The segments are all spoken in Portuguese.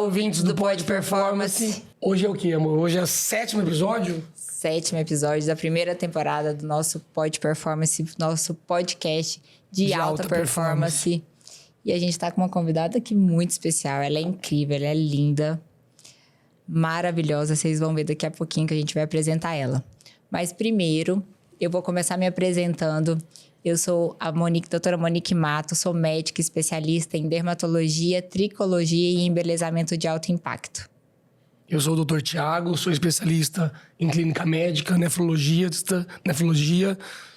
ouvintes do Pod Performance. Hoje é o quê, amor? Hoje é o 7º episódio? 7º episódio da primeira temporada do nosso Pod Performance, nosso podcast de alta performance. E a gente tá com uma convidada aqui muito especial. Ela é incrível, ela é linda, maravilhosa. Vocês vão ver daqui a pouquinho que a gente vai apresentar ela. Mas primeiro, eu vou começar me apresentando. Eu sou a doutora Monique Mato, sou médica especialista em dermatologia, tricologia e embelezamento de alto impacto. Eu sou o Dr. Tiago, sou especialista em clínica médica, nefrologia,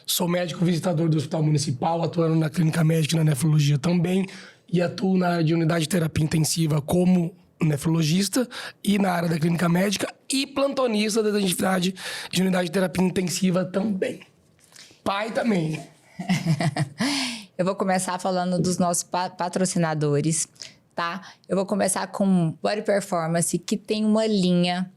sou médico visitador do Hospital Municipal, atuando na clínica médica e na nefrologia também, e atuo na área de unidade de terapia intensiva como nefrologista e na área da clínica médica e plantonista da unidade de terapia intensiva também. Pai também. Eu vou começar falando dos nossos patrocinadores, tá? Eu vou começar com Body Performance, que tem uma linha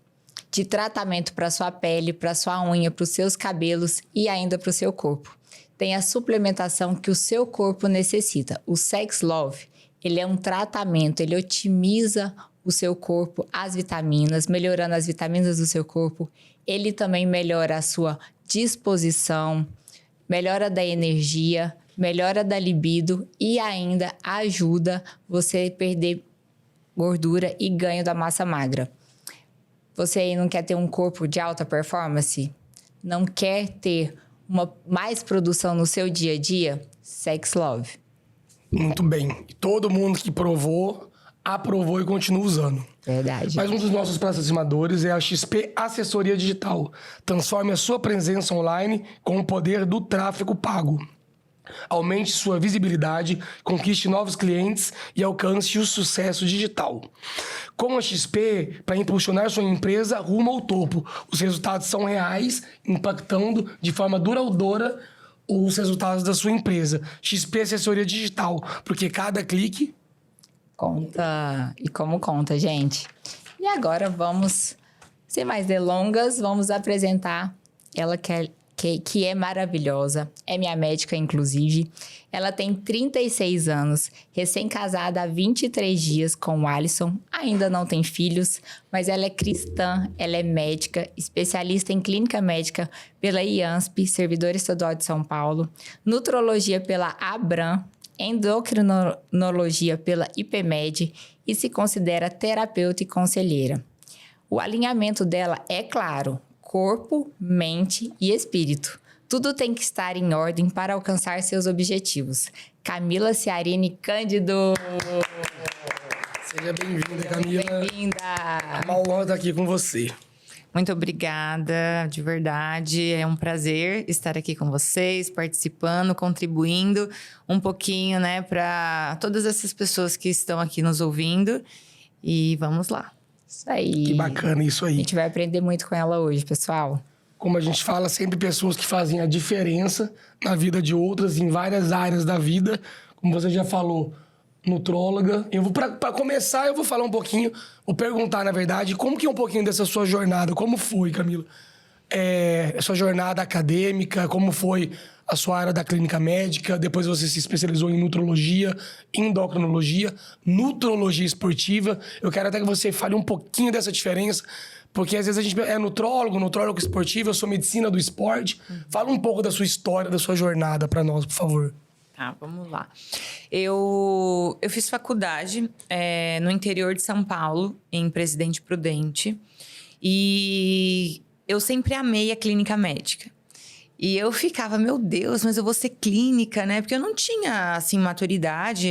de tratamento para sua pele, para sua unha, para os seus cabelos e ainda para o seu corpo. Tem a suplementação que o seu corpo necessita. O Sex Love, ele é um tratamento, ele otimiza o seu corpo, as vitaminas, melhorando as vitaminas do seu corpo. Ele também melhora a sua disposição, melhora da energia, melhora da libido e ainda ajuda você a perder gordura e ganho da massa magra. Você aí não quer ter um corpo de alta performance? Não quer ter mais produção no seu dia a dia? Sex Love. Muito bem. Todo mundo que provou, aprovou e continua usando. Verdade. Mas um dos nossos patrocinadores é a XP Assessoria Digital. Transforme a sua presença online com o poder do tráfego pago. Aumente sua visibilidade, conquiste novos clientes e alcance o sucesso digital. Com a XP, para impulsionar sua empresa rumo ao topo. Os resultados são reais, impactando de forma duradoura os resultados da sua empresa. XP Assessoria Digital, porque cada clique conta. E como conta, gente. E agora vamos, sem mais delongas, vamos apresentar ela que é maravilhosa. É minha médica, inclusive. Ela tem 36 anos, recém-casada há 23 dias com o Alisson. Ainda não tem filhos, mas ela é cristã, ela é médica, especialista em clínica médica pela IANSP, Servidor Estadual de São Paulo, nutrologia pela Abram, endocrinologia pela IPMED e se considera terapeuta e conselheira. O alinhamento dela é claro: corpo, mente e espírito. Tudo tem que estar em ordem para alcançar seus objetivos. Camila Ciarini Cândido. Seja bem-vinda, Camila. Bem-vinda. É uma honra estar aqui com você. Muito obrigada, de verdade. É um prazer estar aqui com vocês, participando, contribuindo um pouquinho, né, para todas essas pessoas que estão aqui nos ouvindo. E vamos lá. Isso aí. Que bacana isso aí. A gente vai aprender muito com ela hoje, pessoal. Como a gente fala, sempre pessoas que fazem a diferença na vida de outras, em várias áreas da vida. Como você já falou, nutróloga. Eu vou, para começar, eu vou falar um pouquinho, vou perguntar, na verdade, como que é um pouquinho dessa sua jornada? Como foi, Camila? A sua jornada acadêmica, como foi a sua área da clínica médica, depois você se especializou em nutrologia, endocrinologia, nutrologia esportiva. Eu quero até que você fale um pouquinho dessa diferença, porque às vezes a gente é nutrólogo esportivo, eu sou medicina do esporte. Fala um pouco da sua história, da sua jornada para nós, por favor. Tá, vamos lá. Eu fiz faculdade no interior de São Paulo, em Presidente Prudente, e eu sempre amei a clínica médica. E eu ficava, meu Deus, mas eu vou ser clínica, né? Porque eu não tinha, assim, maturidade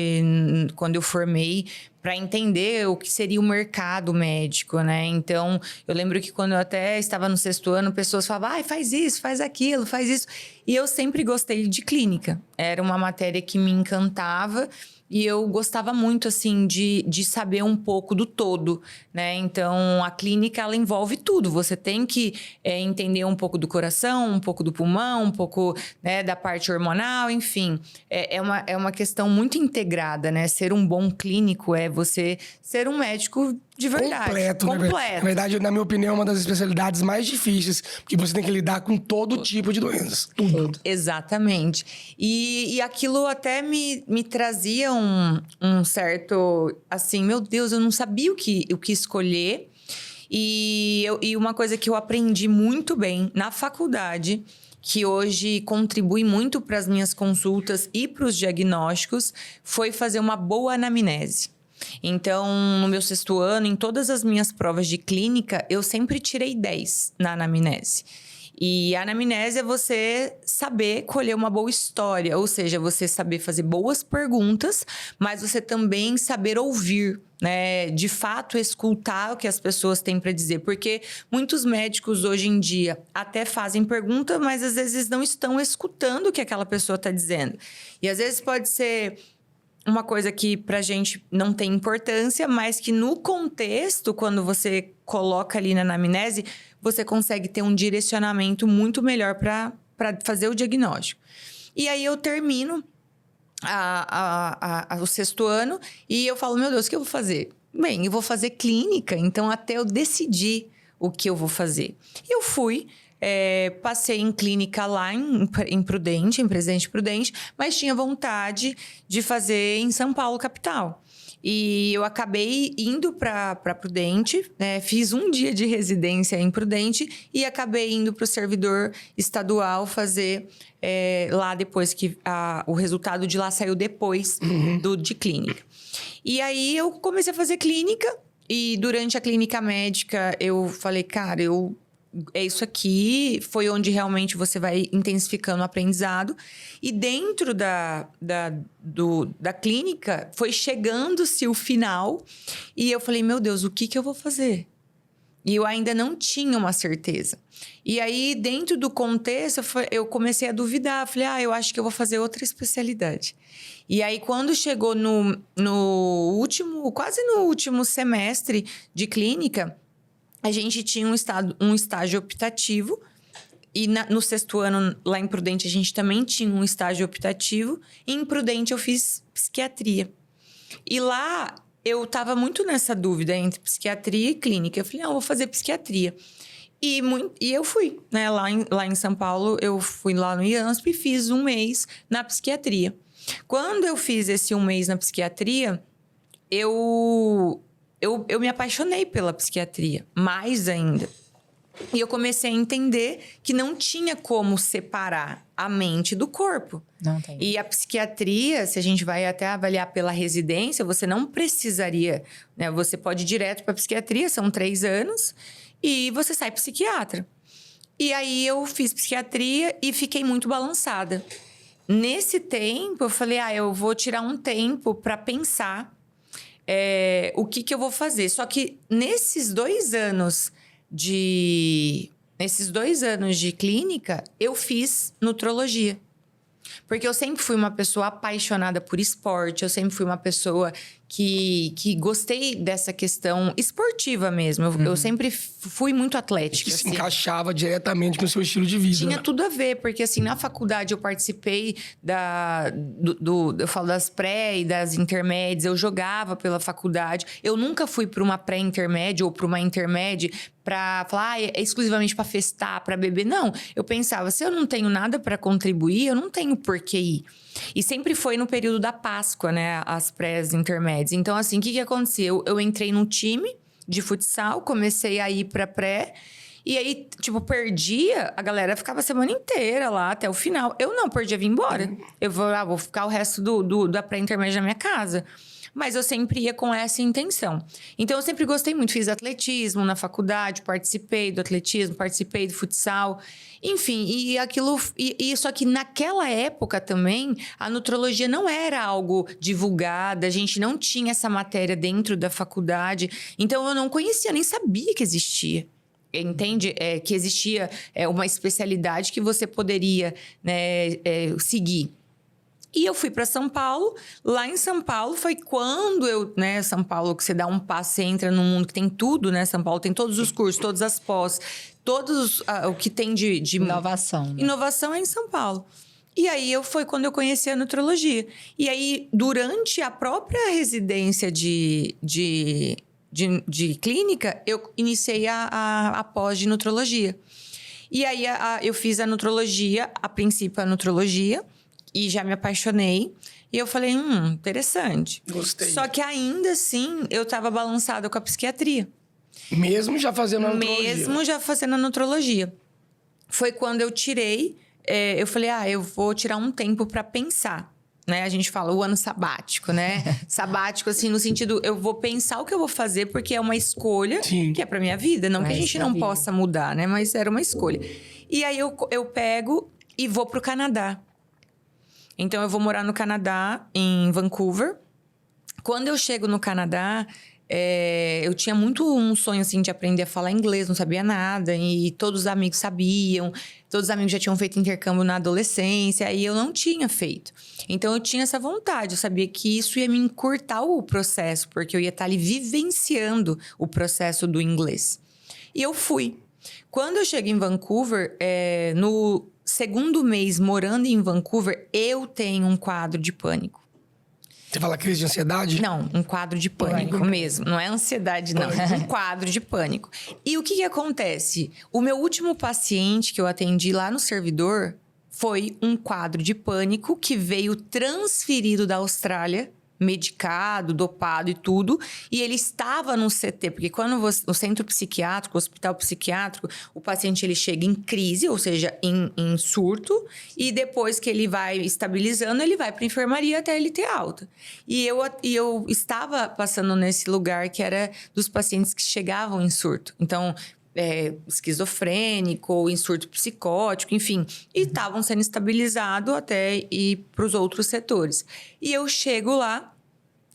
quando eu formei para entender o que seria o mercado médico, né? Então, eu lembro que quando eu até estava no 6º ano, pessoas falavam, faz isso, faz aquilo, faz isso. E eu sempre gostei de clínica. Era uma matéria que me encantava. E eu gostava muito, assim, de saber um pouco do todo, né? Então, a clínica, ela envolve tudo. Você tem que entender um pouco do coração, um pouco do pulmão, um pouco, né, da parte hormonal, enfim. É uma questão muito integrada, né? Ser um bom clínico é você ser um médico de verdade. Completo. Na verdade, na minha opinião, é uma das especialidades mais difíceis, porque você tem que lidar com todo tipo de doenças. Tudo. Exatamente. E aquilo até me trazia um certo, assim, meu Deus, eu não sabia o que escolher. E uma coisa que eu aprendi muito bem na faculdade, que hoje contribui muito para as minhas consultas e para os diagnósticos, foi fazer uma boa anamnese. Então, no meu 6º ano, em todas as minhas provas de clínica, eu sempre tirei 10 na anamnese. E a anamnese é você saber colher uma boa história, ou seja, você saber fazer boas perguntas, mas você também saber ouvir, né? De fato, escutar o que as pessoas têm para dizer. Porque muitos médicos hoje em dia até fazem pergunta, mas às vezes não estão escutando o que aquela pessoa está dizendo. E às vezes pode ser uma coisa que pra gente não tem importância, mas que no contexto, quando você coloca ali na anamnese, você consegue ter um direcionamento muito melhor para fazer o diagnóstico. E aí eu termino o 6º ano e eu falo, meu Deus, o que eu vou fazer? Bem, eu vou fazer clínica, então até eu decidir o que eu vou fazer. E eu fui... passei em clínica lá em Prudente, em Presidente Prudente, mas tinha vontade de fazer em São Paulo, capital. E eu acabei indo para Prudente, né? Fiz um dia de residência em Prudente e acabei indo para o servidor estadual fazer lá depois que o resultado de lá saiu depois de clínica. E aí eu comecei a fazer clínica e durante a clínica médica eu falei, cara, é isso aqui, foi onde realmente você vai intensificando o aprendizado. E dentro da clínica, foi chegando-se o final. E eu falei, meu Deus, o que eu vou fazer? E eu ainda não tinha uma certeza. E aí, dentro do contexto, eu comecei a duvidar. Falei, eu acho que eu vou fazer outra especialidade. E aí, quando chegou quase no último semestre de clínica... A gente tinha um estágio optativo e no 6º ano, lá em Prudente, a gente também tinha um estágio optativo. E em Prudente, eu fiz psiquiatria. E lá, eu estava muito nessa dúvida entre psiquiatria e clínica. Eu falei, eu vou fazer psiquiatria. E eu fui, né? Lá em São Paulo, eu fui lá no IANSP e fiz 1 mês na psiquiatria. Quando eu fiz esse 1 mês na psiquiatria, eu me apaixonei pela psiquiatria, mais ainda. E eu comecei a entender que não tinha como separar a mente do corpo. Não tem. E a psiquiatria, se a gente vai até avaliar pela residência, você não precisaria, né? Você pode ir direto para a psiquiatria, são 3 anos, e você sai psiquiatra. E aí eu fiz psiquiatria e fiquei muito balançada. Nesse tempo, eu falei, eu vou tirar um tempo para pensar o que eu vou fazer. Só que nesses 2 anos de clínica, eu fiz nutrologia. Porque eu sempre fui uma pessoa apaixonada por esporte, eu sempre fui uma pessoa que gostei dessa questão esportiva mesmo. Eu sempre fui muito atlética. Que se encaixava diretamente com o seu estilo de vida. Tinha tudo a ver, porque assim, na faculdade eu participei eu falo das pré e das intermédias, eu jogava pela faculdade. Eu nunca fui para uma pré-intermédia ou para uma intermédia para falar, é exclusivamente para festar, para beber. Não, eu pensava, se eu não tenho nada para contribuir, eu não tenho por que ir. E sempre foi no período da Páscoa, né? As pré-intermédias. Então, assim, o que aconteceu? Eu entrei num time de futsal, comecei a ir pra pré. E aí, tipo, perdia, a galera ficava a semana inteira lá, até o final. Eu não, perdia, vim embora. Eu vou ficar o resto da pré-intermédia na minha casa. Mas eu sempre ia com essa intenção. Então, eu sempre gostei muito. Fiz atletismo na faculdade, participei do atletismo, participei do futsal. Enfim, e aquilo... Só que naquela época também, a nutrologia não era algo divulgado. A gente não tinha essa matéria dentro da faculdade. Então, eu não conhecia, nem sabia que existia. Entende? Que existia uma especialidade que você poderia, né, seguir. E eu fui para São Paulo. Lá em São Paulo foi quando né, São Paulo, que você dá um passo, você entra num mundo que tem tudo, né? São Paulo tem todos os cursos, todas as pós, o que tem de inovação. Né? Inovação é em São Paulo. E aí foi quando eu conheci a nutrologia. E aí, durante a própria residência de de clínica, eu iniciei a pós de nutrologia. E aí, eu fiz a nutrologia, a princípio a nutrologia, e já me apaixonei. E eu falei, interessante. Gostei. Só que ainda assim, eu tava balançada com a psiquiatria. Mesmo já fazendo a nutrologia? Mesmo já fazendo a nutrologia. Foi quando eu tirei, eu falei, eu vou tirar um tempo para pensar. Né? A gente fala o ano sabático, né? Sabático, assim, no sentido, eu vou pensar o que eu vou fazer, porque é uma escolha que é pra minha vida. Não que a gente não possa mudar, né? Mas era uma escolha. E aí, eu pego e vou pro Canadá. Então, eu vou morar no Canadá, em Vancouver. Quando eu chego no Canadá, eu tinha muito um sonho, assim, de aprender a falar inglês. Não sabia nada. E todos os amigos sabiam. Todos os amigos já tinham feito intercâmbio na adolescência. E eu não tinha feito. Então, eu tinha essa vontade. Eu sabia que isso ia me encurtar o processo. Porque eu ia estar ali vivenciando o processo do inglês. E eu fui. Quando eu cheguei em Vancouver, no segundo mês morando em Vancouver, eu tenho um quadro de pânico. Você fala crise de ansiedade? Não, um quadro de pânico mesmo. Não é ansiedade, não. Um quadro de pânico. E o que acontece? O meu último paciente que eu atendi lá no servidor foi um quadro de pânico que veio transferido da Austrália, medicado, dopado e tudo, e ele estava no CT, porque quando no centro psiquiátrico, hospital psiquiátrico, o paciente ele chega em crise, ou seja, em surto, e depois que ele vai estabilizando, ele vai para a enfermaria até ele ter alta. E eu estava passando nesse lugar que era dos pacientes que chegavam em surto. Então, esquizofrênico ou em surto psicótico, enfim, e estavam sendo estabilizados até ir para os outros setores. E eu chego lá,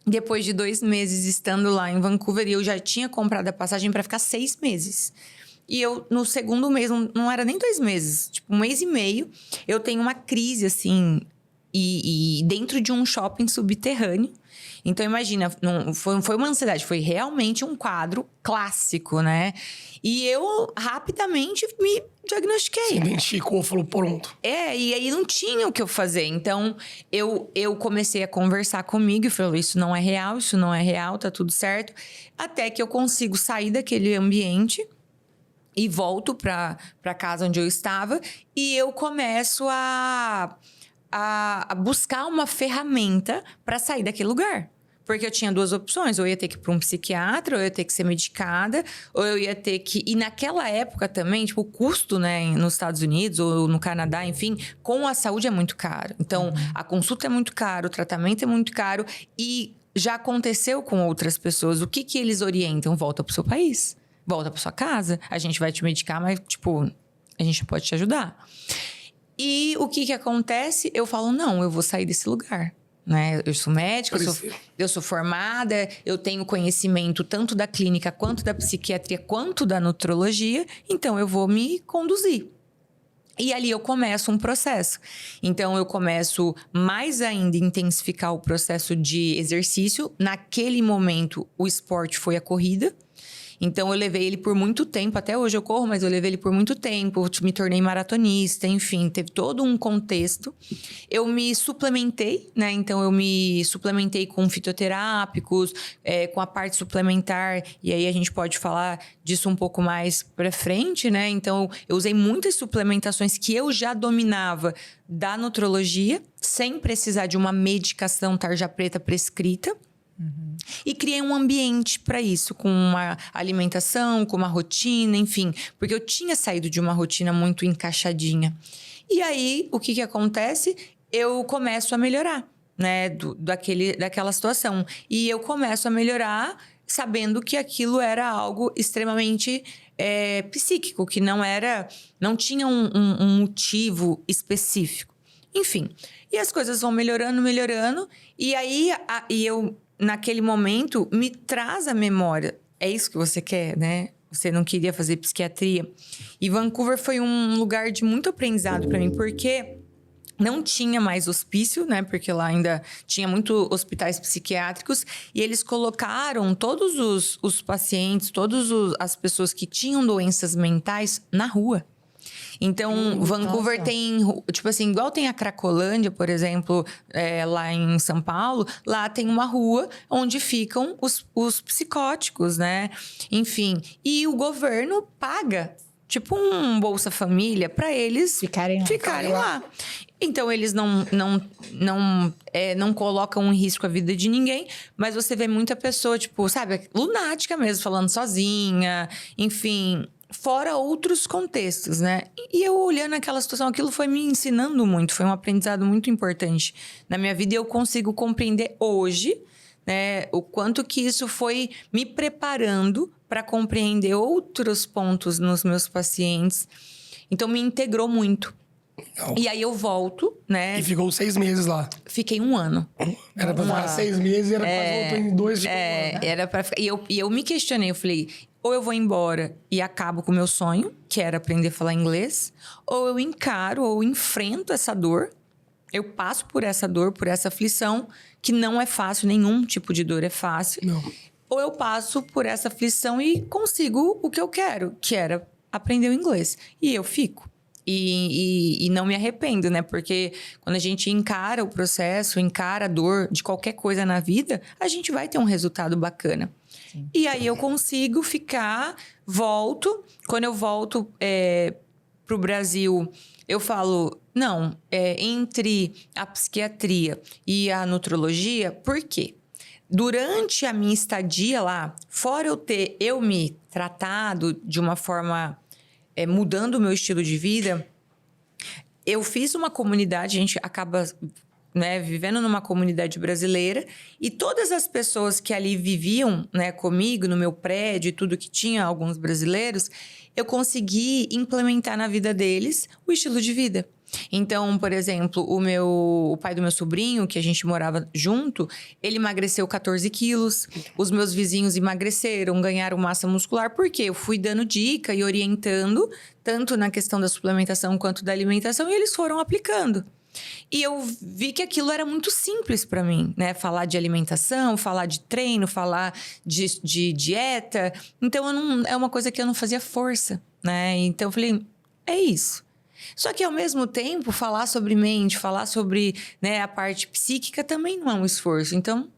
depois de 2 meses estando lá em Vancouver, e eu já tinha comprado a passagem para ficar 6 meses. E eu, no segundo mês, não era nem 2 meses, tipo 1 mês e meio, eu tenho uma crise, assim, e dentro de um shopping subterrâneo. Então, imagina, não foi uma ansiedade, foi realmente um quadro clássico, né? E eu rapidamente me diagnostiquei. Se identificou, falou, pronto. E aí não tinha o que eu fazer. Então, eu comecei a conversar comigo e falei, isso não é real, tá tudo certo. Até que eu consigo sair daquele ambiente e volto pra casa onde eu estava. E eu começo a buscar uma ferramenta para sair daquele lugar. Porque eu tinha 2 opções. Ou eu ia ter que ir para um psiquiatra, ou eu ia ter que ser medicada, ou eu ia ter que... E naquela época também, tipo, o custo, né, nos Estados Unidos ou no Canadá, enfim, com a saúde é muito caro. Então, a consulta é muito caro, o tratamento é muito caro. E já aconteceu com outras pessoas. O que eles orientam? Volta pro seu país. Volta pra sua casa. A gente vai te medicar, mas, tipo, a gente pode te ajudar. E o que acontece? Eu falo, não, eu vou sair desse lugar. Né? Eu sou médica, eu sou formada, eu tenho conhecimento tanto da clínica, quanto da psiquiatria, quanto da nutrologia, então eu vou me conduzir. E ali eu começo um processo. Então, eu começo mais ainda a intensificar o processo de exercício. Naquele momento, o esporte foi a corrida. Então, eu levei ele por muito tempo. Até hoje eu corro, mas eu levei ele por muito tempo. Me tornei maratonista, enfim. Teve todo um contexto. Eu me suplementei, né? Então, eu me suplementei com fitoterápicos, com a parte suplementar. E aí, a gente pode falar disso um pouco mais pra frente, né? Então, eu usei muitas suplementações que eu já dominava da nutrologia, sem precisar de uma medicação tarja preta prescrita. Uhum. E criei um ambiente para isso, com uma alimentação, com uma rotina, enfim. Porque eu tinha saído de uma rotina muito encaixadinha. E aí, o que acontece? Eu começo a melhorar, né? Daquela situação. E eu começo a melhorar sabendo que aquilo era algo extremamente psíquico, que não tinha um motivo específico. Enfim, e as coisas vão melhorando. E aí, eu... naquele momento, me traz a memória. É isso que você quer, né? Você não queria fazer psiquiatria. E Vancouver foi um lugar de muito aprendizado para mim, porque não tinha mais hospício, né? Porque lá ainda tinha muitos hospitais psiquiátricos. E eles colocaram todos os pacientes, todas as pessoas que tinham doenças mentais na rua. Então, Vancouver tem, tipo assim, igual tem a Cracolândia, por exemplo, lá em São Paulo, lá tem uma rua onde ficam os psicóticos, né? Enfim, e o governo paga, tipo um Bolsa Família, para eles ficarem lá. Então, eles não colocam em risco a vida de ninguém, mas você vê muita pessoa, tipo, sabe, lunática mesmo, falando sozinha, enfim, fora outros contextos, né? E eu olhando aquela situação, aquilo foi me ensinando muito, foi um aprendizado muito importante na minha vida e eu consigo compreender hoje, né, o quanto que isso foi me preparando para compreender outros pontos nos meus pacientes. Então, me integrou muito. Não. E aí eu volto, né? E ficou 6 meses lá. Fiquei 1 ano. Era pra ficar 6 meses e era quase voltou em 2 de Era pra ficar. E eu me questionei, eu falei, ou eu vou embora e acabo com o meu sonho, que era aprender a falar inglês, ou eu encaro ou enfrento essa dor, eu passo por essa dor, por essa aflição, que não é fácil, nenhum tipo de dor é fácil. Não. Ou eu passo por essa aflição e consigo o que eu quero, que era aprender o inglês. E eu fico. E não me arrependo, né? Porque quando a gente encara o processo, encara a dor de qualquer coisa na vida, a gente vai ter um resultado bacana. Sim. E aí eu consigo ficar, volto. Quando eu volto pro Brasil, eu falo, não, entre a psiquiatria e a nutrologia, por quê? Durante a minha estadia lá, fora eu me tratado de uma forma... mudando o meu estilo de vida, eu fiz uma comunidade, a gente acaba, né, vivendo numa comunidade brasileira, e todas as pessoas que ali viviam, né, comigo, no meu prédio e tudo que tinha, alguns brasileiros, eu consegui implementar na vida deles o estilo de vida. Então, por exemplo, o pai do meu sobrinho, que a gente morava junto, ele emagreceu 14 quilos. Os meus vizinhos emagreceram, ganharam massa muscular. Por quê? Eu fui dando dica e orientando, tanto na questão da suplementação quanto da alimentação, e eles foram aplicando. E eu vi que aquilo era muito simples para mim, né? Falar de alimentação, falar de treino, falar de dieta. Então, é uma coisa que eu não fazia força, né? Então, eu falei, é isso. Só que, ao mesmo tempo, falar sobre mente, falar sobre, né, a parte psíquica também não é um esforço. Então,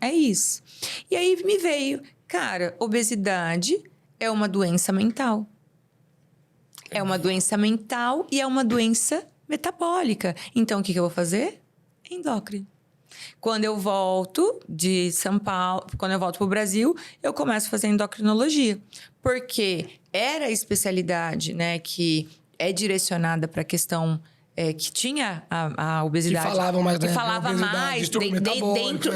é isso. E aí me veio, cara, obesidade é uma doença mental. É uma doença mental e é uma doença metabólica. Então, o que eu vou fazer? Endócrino. Quando eu volto de São Paulo, quando eu volto para o Brasil, eu começo a fazer endocrinologia. Porque era a especialidade, né, que é direcionada para a questão que tinha a obesidade. Que falavam mais, que falava mais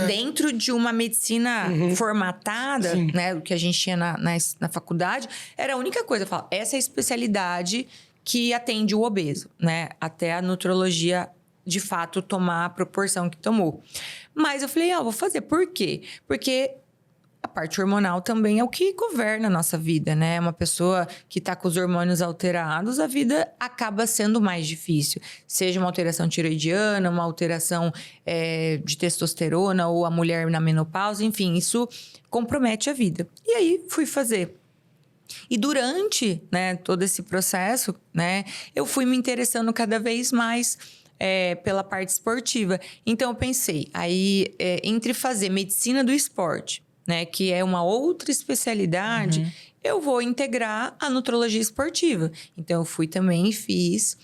dentro de uma medicina formatada, né, o que a gente tinha na faculdade, era a única coisa. Essa é a especialidade que atende o obeso, né? Até a nutrologia, de fato, tomar a proporção que tomou. Mas eu falei, vou fazer. Por quê? Porque a parte hormonal também é o que governa a nossa vida, né? Uma pessoa que está com os hormônios alterados, a vida acaba sendo mais difícil. Seja uma alteração tiroidiana, uma alteração de testosterona ou a mulher na menopausa, enfim, isso compromete a vida. E aí, fui fazer. E durante, né, todo esse processo, né, eu fui me interessando cada vez mais pela parte esportiva. Então, eu pensei, aí, entre fazer medicina do esporte, né, que é uma outra especialidade, eu vou integrar a nutrologia esportiva. Então, eu fui também e fiz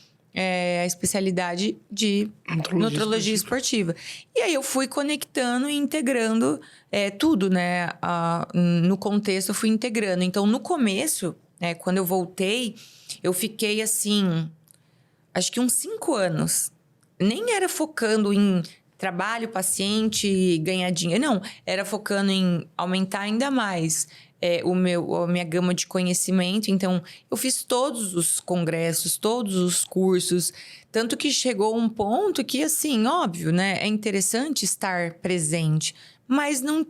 a especialidade de nutrologia esportiva. E aí, eu fui conectando e integrando tudo, né? No contexto, eu fui integrando. Então, no começo, quando eu voltei, eu fiquei, assim, acho que uns 5 anos. Nem era focando em trabalho, paciente, ganhar dinheiro. Não, era focando em aumentar ainda mais a minha gama de conhecimento. Então, eu fiz todos os congressos, todos os cursos. Tanto que chegou um ponto que, assim, óbvio, né? É interessante estar presente, mas não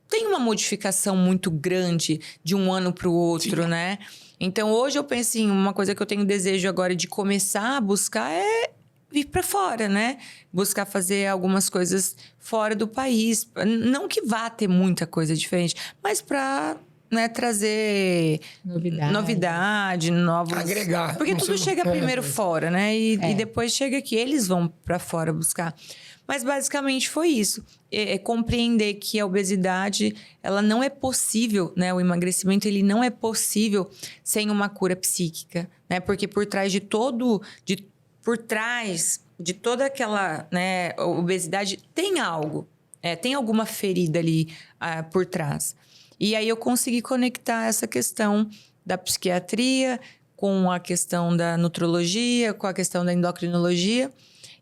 tem uma modificação muito grande de um ano para o outro, né? Então, hoje eu penso em uma coisa que eu tenho desejo agora de começar a buscar vir para fora, né? Buscar fazer algumas coisas fora do país. Não que vá ter muita coisa diferente, mas para né, trazer novidade, novos... Agregar. Porque tudo chega primeiro fora, né? E depois chega aqui, eles vão para fora buscar. Mas basicamente foi isso. É compreender que a obesidade, ela não é possível, né? O emagrecimento, ele não é possível sem uma cura psíquica, né? Porque por trás de toda aquela, né, obesidade, tem algo. Tem alguma ferida ali por trás. E aí eu consegui conectar essa questão da psiquiatria com a questão da nutrologia, com a questão da endocrinologia.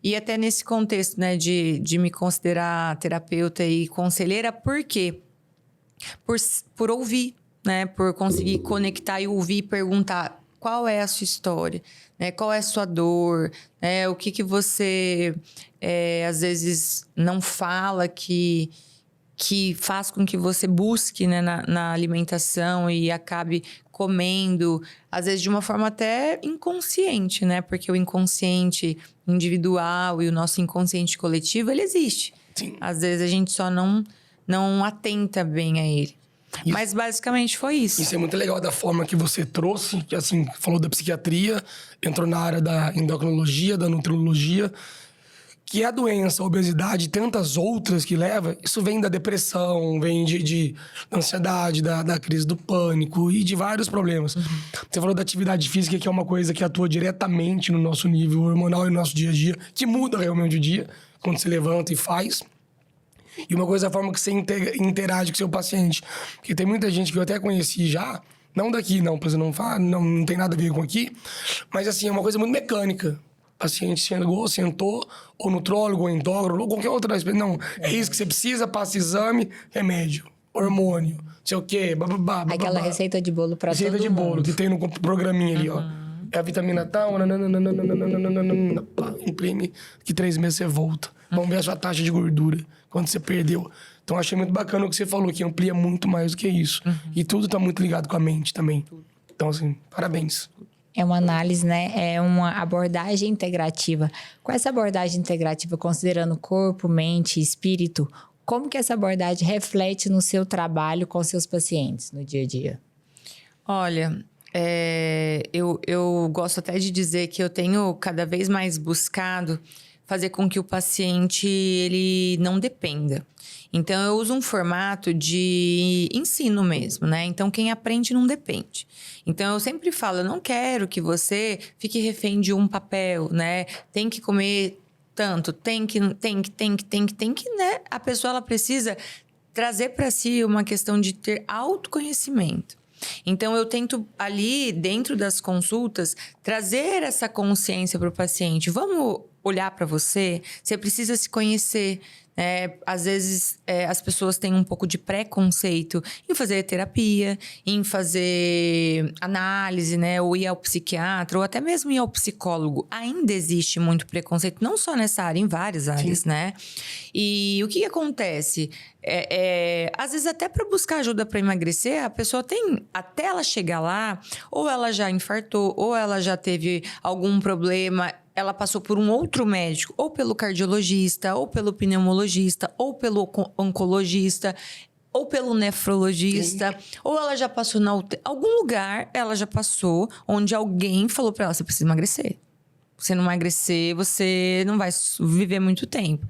E até nesse contexto, né, de me considerar terapeuta e conselheira, por quê? Por ouvir, né? Por conseguir conectar e ouvir e perguntar qual é a sua história, né? Qual é a sua dor, né? O que você, às vezes, não fala que faz com que você busque, né, na alimentação e acabe comendo, às vezes de uma forma até inconsciente, né? Porque o inconsciente individual e o nosso inconsciente coletivo, ele existe. Sim. Às vezes a gente só não atenta bem a ele. Isso. Mas basicamente foi isso. Isso é muito legal da forma que você trouxe, que assim, falou da psiquiatria, entrou na área da endocrinologia, da nutrologia, que a doença, a obesidade e tantas outras que leva, isso vem da depressão, vem da ansiedade, da crise do pânico e de vários problemas. Você falou da atividade física, que é uma coisa que atua diretamente no nosso nível hormonal e no nosso dia a dia, que muda realmente o dia, quando você levanta e faz. E uma coisa é a forma que você interage com o seu paciente. Porque tem muita gente que eu até conheci já, não daqui, não, pra você não falar, não tem nada a ver com aqui, mas assim, é uma coisa muito mecânica. O paciente chegou, sentou, ou nutrólogo, ou endócrino, ou qualquer outra... Não, é isso que você precisa, passa exame, remédio, hormônio, não sei o quê, bababá. Aquela receita de bolo pra todo mundo. Receita de bolo, que tem no programinha ali, ó. É a vitamina tal, imprime, que 3 meses você volta. Vamos ver a sua taxa de gordura, quando você perdeu. Então, achei muito bacana o que você falou, que amplia muito mais do que isso. E tudo tá muito ligado com a mente também. Então, assim, parabéns. É uma análise, né? É uma abordagem integrativa. Com essa abordagem integrativa, considerando corpo, mente e espírito, como que essa abordagem reflete no seu trabalho com seus pacientes no dia a dia? Olha, eu gosto até de dizer que eu tenho cada vez mais buscado fazer com que o paciente ele não dependa. Então, eu uso um formato de ensino mesmo, né? Então, quem aprende não depende. Então, eu sempre falo, eu não quero que você fique refém de um papel, né? Tem que comer tanto, tem que, né? A pessoa, ela precisa trazer para si uma questão de ter autoconhecimento. Então, eu tento ali, dentro das consultas, trazer essa consciência para o paciente. Vamos olhar para você, você precisa se conhecer. Às vezes, as pessoas têm um pouco de preconceito em fazer terapia, em fazer análise, né? Ou ir ao psiquiatra, ou até mesmo ir ao psicólogo. Ainda existe muito preconceito, não só nessa área, em várias áreas, Sim. né? E o que acontece? Às vezes, até para buscar ajuda para emagrecer, a pessoa tem, até ela chegar lá, ou ela já infartou, ou ela já teve algum problema, ela passou por um outro médico, ou pelo cardiologista, ou pelo pneumologista, ou pelo oncologista, ou pelo nefrologista, ou ela já passou na UTI. Algum lugar ela já passou onde alguém falou para ela, você precisa emagrecer. Se não emagrecer, você não vai viver muito tempo.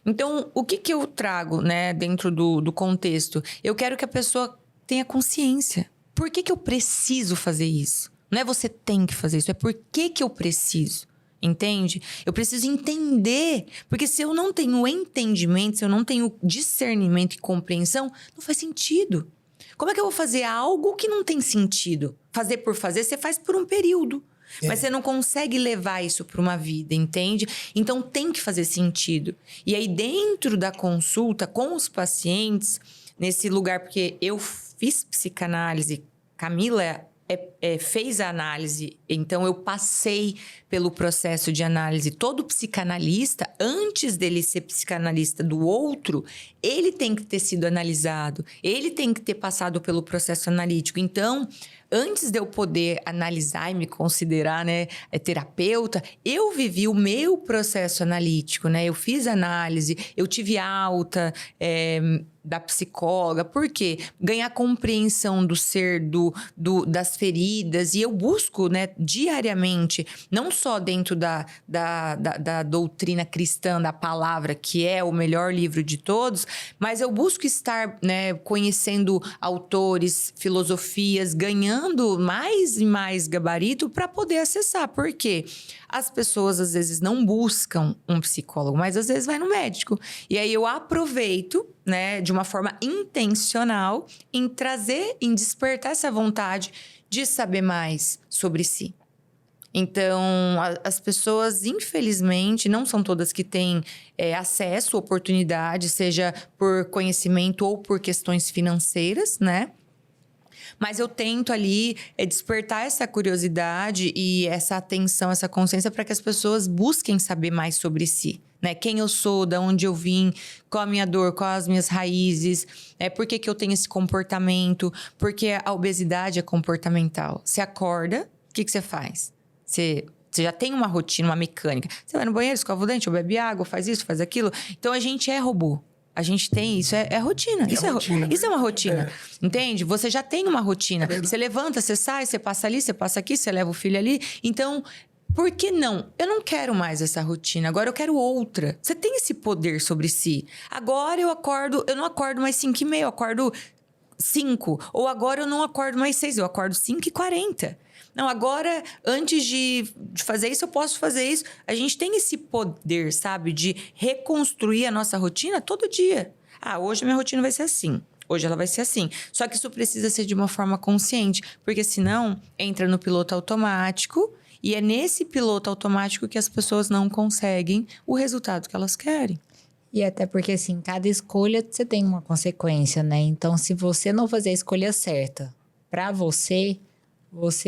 Então, o que eu trago, né, dentro do contexto? Eu quero que a pessoa tenha consciência. Por que eu preciso fazer isso? Não é você tem que fazer isso, é por que eu preciso. Entende? Eu preciso entender, porque se eu não tenho entendimento, se eu não tenho discernimento e compreensão, não faz sentido. Como é que eu vou fazer algo que não tem sentido? Fazer por fazer, você faz por um período. Mas você não consegue levar isso para uma vida, entende? Então tem que fazer sentido. E aí dentro da consulta com os pacientes, nesse lugar, porque eu fiz psicanálise, Camila fez a análise, então eu passei pelo processo de análise. Todo psicanalista, antes dele ser psicanalista do outro, ele tem que ter sido analisado, ele tem que ter passado pelo processo analítico. Então, antes de eu poder analisar e me considerar, né, terapeuta, eu vivi o meu processo analítico, né? Eu fiz análise, eu tive alta da psicóloga. Por quê? Ganhar compreensão do ser, das feridas. E eu busco, né, diariamente, não só dentro da doutrina cristã, da palavra, que é o melhor livro de todos, mas eu busco estar, né, conhecendo autores, filosofias, ganhando mais e mais gabarito para poder acessar. Por quê? As pessoas, às vezes, não buscam um psicólogo, mas às vezes vai no médico. E aí eu aproveito, né, de uma forma intencional, em trazer, em despertar essa vontade de saber mais sobre si. Então, as pessoas, infelizmente, não são todas que têm acesso, oportunidade, seja por conhecimento ou por questões financeiras, né? Mas eu tento ali despertar essa curiosidade e essa atenção, essa consciência para que as pessoas busquem saber mais sobre si. Né? Quem eu sou, de onde eu vim, qual a minha dor, quais as minhas raízes, por que eu tenho esse comportamento, porque a obesidade é comportamental. Você acorda, o que você faz? Você já tem uma rotina, uma mecânica. Você vai no banheiro, escova o dente, ou bebe água, faz isso, faz aquilo. Então, a gente é robô. A gente tem isso, é rotina. Isso é uma rotina, entende? Você já tem uma rotina. Você levanta, você sai, você passa ali, você passa aqui, você leva o filho ali. Então, por que não? Eu não quero mais essa rotina, agora eu quero outra. Você tem esse poder sobre si. Agora eu não acordo mais 5h30, eu acordo 5. Ou agora eu não acordo mais 6, eu acordo 5h40. Não, agora, antes de fazer isso, eu posso fazer isso. A gente tem esse poder, sabe? De reconstruir a nossa rotina todo dia. Hoje a minha rotina vai ser assim. Hoje ela vai ser assim. Só que isso precisa ser de uma forma consciente. Porque senão, entra no piloto automático. E é nesse piloto automático que as pessoas não conseguem o resultado que elas querem. E até porque, assim, cada escolha você tem uma consequência, né? Então, se você não fazer a escolha certa pra você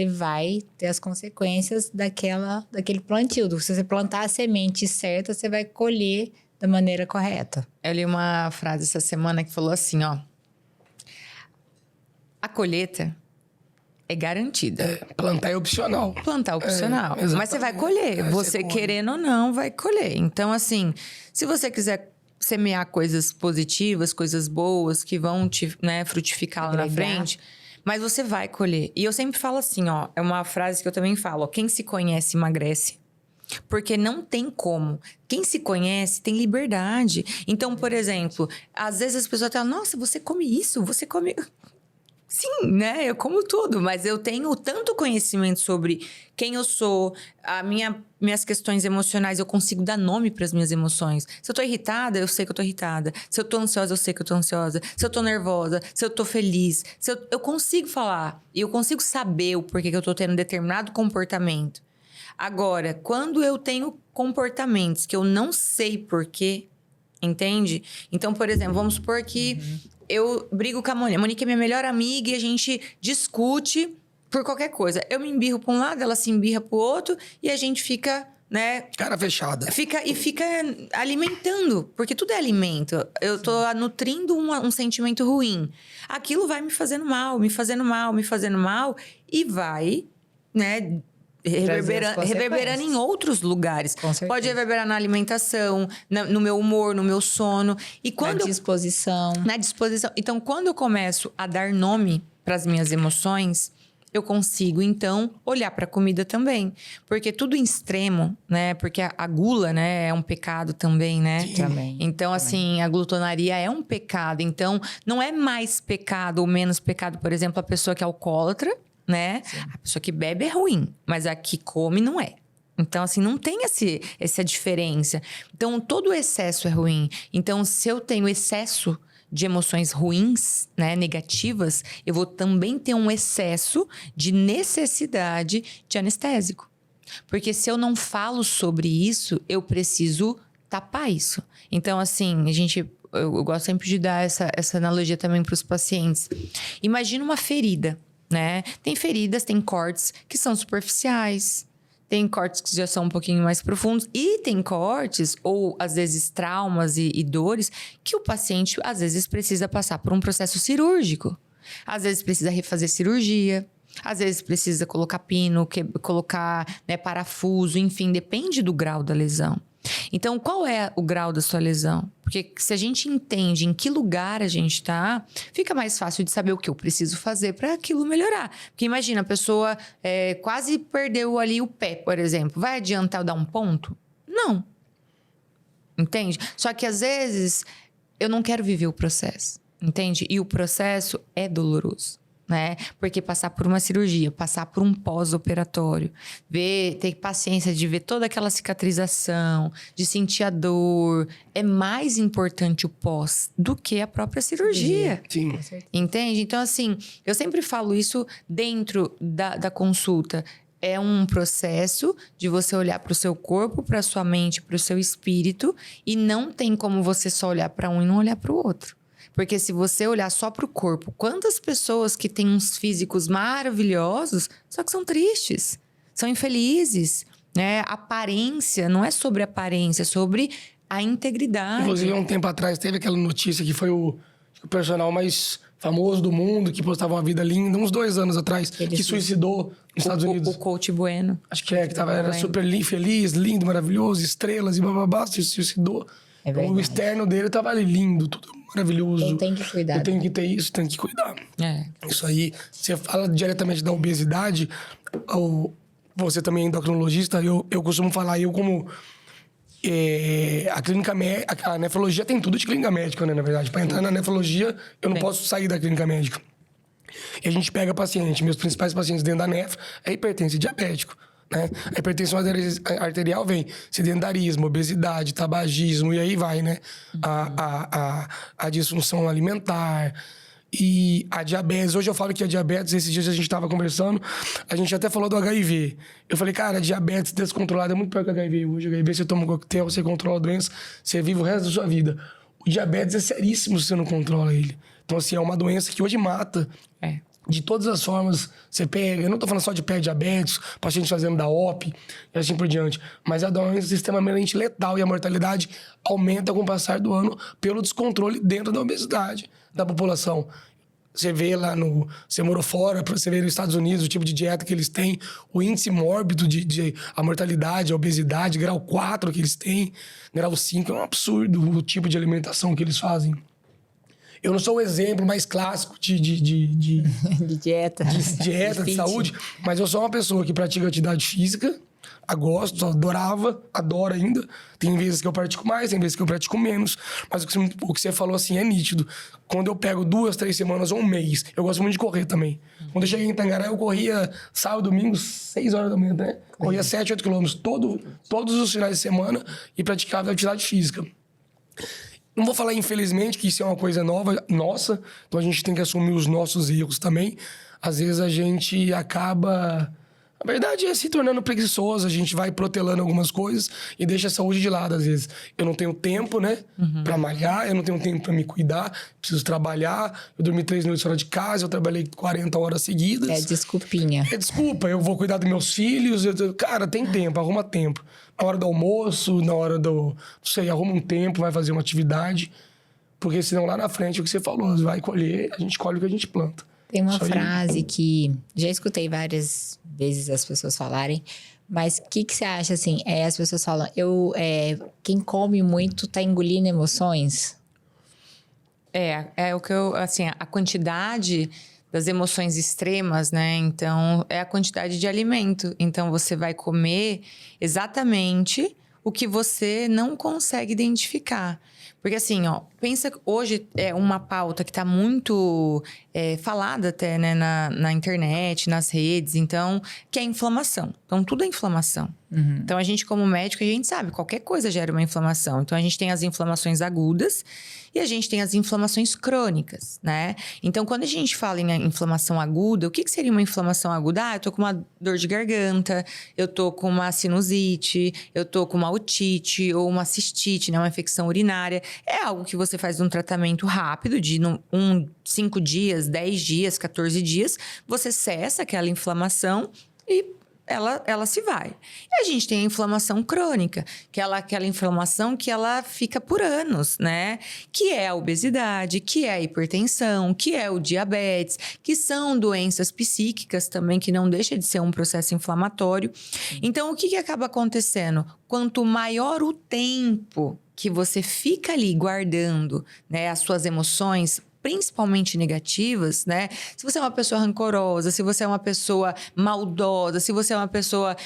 vai ter as consequências daquele plantio. Se você plantar a semente certa, você vai colher da maneira correta. Eu li uma frase essa semana que falou assim, ó. A colheita é garantida. Plantar é opcional. Plantar é opcional. Mas você vai colher. Você querendo ou não, vai colher. Então, assim, se você quiser semear coisas positivas, coisas boas, que vão te, né, frutificar lá na frente... Mas você vai colher. E eu sempre falo assim, ó. É uma frase que eu também falo, ó. Quem se conhece, emagrece. Porque não tem como. Quem se conhece tem liberdade. Então, por exemplo, às vezes as pessoas falam, nossa, você come isso? Você come... Sim, né? Eu como tudo. Mas eu tenho tanto conhecimento sobre quem eu sou, minhas questões emocionais. Eu consigo dar nome para as minhas emoções. Se eu tô irritada, eu sei que eu tô irritada. Se eu tô ansiosa, eu sei que eu tô ansiosa. Se eu tô nervosa, se eu tô feliz. Eu consigo falar. E eu consigo saber o porquê que eu tô tendo determinado comportamento. Agora, quando eu tenho comportamentos que eu não sei porquê, entende? Então, por exemplo, vamos supor que eu brigo com a Monique. A Monique é minha melhor amiga e a gente discute por qualquer coisa. Eu me embirro para um lado, ela se embirra para o outro e a gente fica, né? Cara fechada. Fica alimentando, porque tudo é alimento. Eu tô nutrindo um sentimento ruim. Aquilo vai me fazendo mal, me fazendo mal, me fazendo mal e vai, né? Reverberando em outros lugares. Pode reverberar na alimentação, no meu humor, no meu sono. E quando na disposição. Então, quando eu começo a dar nome para as minhas emoções, eu consigo, então, olhar para a comida também. Porque tudo em extremo, né? Porque a gula, né? É um pecado também, né? Sim. Também. Então, assim, a glutonaria é um pecado. Então, não é mais pecado ou menos pecado, por exemplo, a pessoa que é alcoólatra, né? Sim. A pessoa que bebe é ruim, mas a que come não é. Então, assim, não tem essa diferença. Então, todo excesso é ruim. Então, se eu tenho excesso de emoções ruins, né, negativas, eu vou também ter um excesso de necessidade de anestésico. Porque se eu não falo sobre isso, eu preciso tapar isso. Então, assim, eu gosto sempre de dar essa analogia também para os pacientes. Imagina uma ferida, né? Tem feridas, tem cortes que são superficiais, tem cortes que já são um pouquinho mais profundos e tem cortes ou às vezes traumas e dores que o paciente às vezes precisa passar por um processo cirúrgico. Às vezes precisa refazer cirurgia, às vezes precisa colocar pino, colocar, né, parafuso, enfim, depende do grau da lesão. Então, qual é o grau da sua lesão? Porque se a gente entende em que lugar a gente está, fica mais fácil de saber o que eu preciso fazer para aquilo melhorar. Porque imagina, a pessoa quase perdeu ali o pé, por exemplo. Vai adiantar eu dar um ponto? Não. Entende? Só que às vezes eu não quero viver o processo, entende? E o processo é doloroso, né? Porque passar por uma cirurgia, passar por um pós-operatório, ter paciência de ver toda aquela cicatrização, de sentir a dor, é mais importante o pós do que a própria cirurgia. Sim. Entende? Então, assim, eu sempre falo isso dentro da consulta. É um processo de você olhar para o seu corpo, para a sua mente, para o seu espírito, e não tem como você só olhar para um e não olhar para o outro. Porque se você olhar só para o corpo, quantas pessoas que têm uns físicos maravilhosos, só que são tristes, são infelizes, né? Aparência não é sobre aparência, é sobre a integridade. Inclusive, há um tempo atrás, teve aquela notícia que foi o personal mais famoso do mundo, que postava uma vida linda, uns 2 anos atrás, que suicidou nos Estados Unidos. O Coach Bueno. Acho que era super feliz, lindo, maravilhoso, estrelas e bababá, se suicidou. É Então, o externo dele tava ali lindo, tudo maravilhoso. Eu tenho que cuidar. Eu tenho que ter isso, tenho que cuidar. É. Isso aí, você fala diretamente da obesidade, você também é endocrinologista, eu costumo falar, a clínica médica, a nefrologia tem tudo de clínica médica, né, na verdade. Para entrar na nefrologia, eu não posso sair da clínica médica. E a gente pega paciente, meus principais pacientes dentro da nef é hipertenso e diabético, né? A hipertensão arterial vem sedentarismo, obesidade, tabagismo, e aí vai, né? A disfunção alimentar e a diabetes. Hoje eu falo que a diabetes, esses dias a gente estava conversando, a gente até falou do HIV. Eu falei, cara, a diabetes descontrolada é muito pior que o HIV hoje. O HIV, você toma um coquetel, você controla a doença, você vive o resto da sua vida. O diabetes é seríssimo se você não controla ele. Então, assim, é uma doença que hoje mata. De todas as formas, você pega... Eu não tô falando só de pré-diabetes, paciente fazendo da OP e assim por diante. Mas é uma doença extremamente letal e a mortalidade aumenta com o passar do ano pelo descontrole dentro da obesidade da população. Você vê lá Você morou fora, você vê nos Estados Unidos o tipo de dieta que eles têm, o índice mórbido a mortalidade, a obesidade, grau 4 que eles têm, grau 5. É um absurdo o tipo de alimentação que eles fazem. Eu não sou o exemplo mais clássico de dieta. De dieta, de saúde, mas eu sou uma pessoa que pratica atividade física, gosto, adorava, adoro ainda. Tem vezes que eu pratico mais, tem vezes que eu pratico menos, mas o que você falou assim é nítido. Quando eu pego 2, 3 semanas ou um mês, eu gosto muito de correr também. Quando eu cheguei em Tangará, eu corria sábado, domingo, 6 horas da manhã, né? Corria 7, 8 quilômetros todos os finais de semana e praticava atividade física. Não vou falar, infelizmente, que isso é uma coisa nova, nossa. Então, a gente tem que assumir os nossos erros também. Às vezes, a gente acaba... A verdade é se tornando preguiçoso. A gente vai protelando algumas coisas e deixa a saúde de lado, às vezes. Eu não tenho tempo, né? Pra malhar. Eu não tenho tempo pra me cuidar. Preciso trabalhar. Eu dormi 3 noites fora de casa. Eu trabalhei 40 horas seguidas. É desculpinha. É desculpa. Eu vou cuidar dos meus filhos. Cara, tem tempo. Arruma tempo. Na hora do almoço, na hora do... Não sei, arruma um tempo, vai fazer uma atividade. Porque senão lá na frente, é o que você falou, você vai colher, a gente colhe o que a gente planta. Tem uma frase que já escutei várias vezes as pessoas falarem, mas o que você acha, assim? As pessoas falam, quem come muito tá engolindo emoções? É o que assim, a quantidade das emoções extremas, né? Então, é a quantidade de alimento. Então, você vai comer exatamente o que você não consegue identificar. Porque assim, pensa que hoje é uma pauta que está muito falada até, né, na internet, nas redes, então, que é a inflamação. Então, tudo é inflamação. Então, a gente como médico, a gente sabe, qualquer coisa gera uma inflamação. Então, a gente tem as inflamações agudas e a gente tem as inflamações crônicas, né? Então, quando a gente fala em inflamação aguda, o que seria uma inflamação aguda? Eu tô com uma dor de garganta, eu tô com uma sinusite, eu tô com uma otite ou uma cistite, né? Uma infecção urinária. É algo que você faz um tratamento rápido de 5 dias, 10 dias, 14 dias. Você cessa aquela inflamação e ela se vai. E a gente tem a inflamação crônica, que é aquela inflamação que ela fica por anos, né? Que é a obesidade, que é a hipertensão, que é o diabetes, que são doenças psíquicas também, que não deixa de ser um processo inflamatório. Então, o que acaba acontecendo? Quanto maior o tempo que você fica ali guardando, né, as suas emoções, principalmente negativas, né? Se você é uma pessoa rancorosa, se você é uma pessoa maldosa, se você é uma pessoa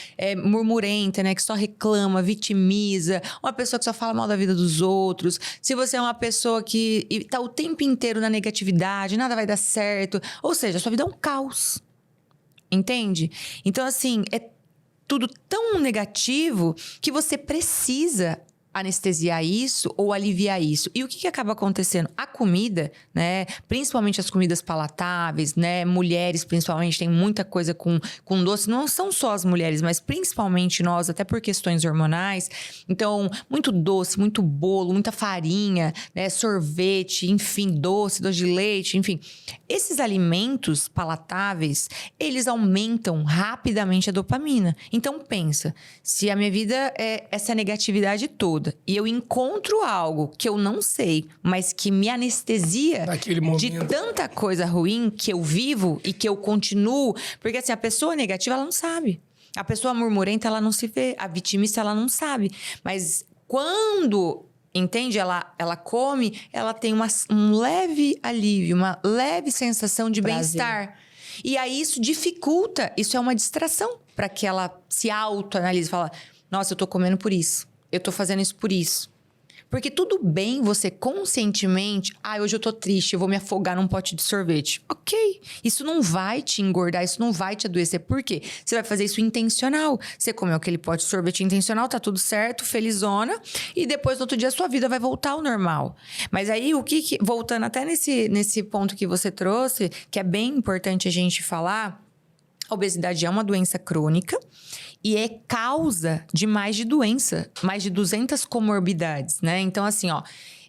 murmurenta, né? Que só reclama, vitimiza, uma pessoa que só fala mal da vida dos outros, se você é uma pessoa que tá o tempo inteiro na negatividade, nada vai dar certo, ou seja, a sua vida é um caos, entende? Então, assim, é tudo tão negativo que você precisa anestesiar isso ou aliviar isso. E o que acaba acontecendo? A comida, né? Principalmente as comidas palatáveis, né? Mulheres, principalmente, tem muita coisa com doce. Não são só as mulheres, mas principalmente nós, até por questões hormonais. Então, muito doce, muito bolo, muita farinha, né? Sorvete, enfim, doce de leite, enfim. Esses alimentos palatáveis, eles aumentam rapidamente a dopamina. Então, pensa, se a minha vida é essa negatividade toda, e eu encontro algo que eu não sei, mas que me anestesia de tanta coisa ruim que eu vivo e que eu continuo. Porque assim, a pessoa negativa, ela não sabe. A pessoa murmurenta, ela não se vê. A vitimista, ela não sabe. Mas quando, entende? Ela come, ela tem um leve alívio, uma leve sensação de bem-estar. E aí isso dificulta, isso é uma distração para que ela se autoanalise. Fala, nossa, eu tô comendo por isso. Eu tô fazendo isso por isso. Porque tudo bem você conscientemente... hoje eu tô triste, eu vou me afogar num pote de sorvete. Ok, isso não vai te engordar, isso não vai te adoecer. Por quê? Você vai fazer isso intencional. Você comeu aquele pote de sorvete intencional, tá tudo certo, felizona. E depois, no outro dia, a sua vida vai voltar ao normal. Mas aí, voltando até nesse ponto que você trouxe, que é bem importante a gente falar... A obesidade é uma doença crônica e é causa de mais de 200 comorbidades, né? Então, assim,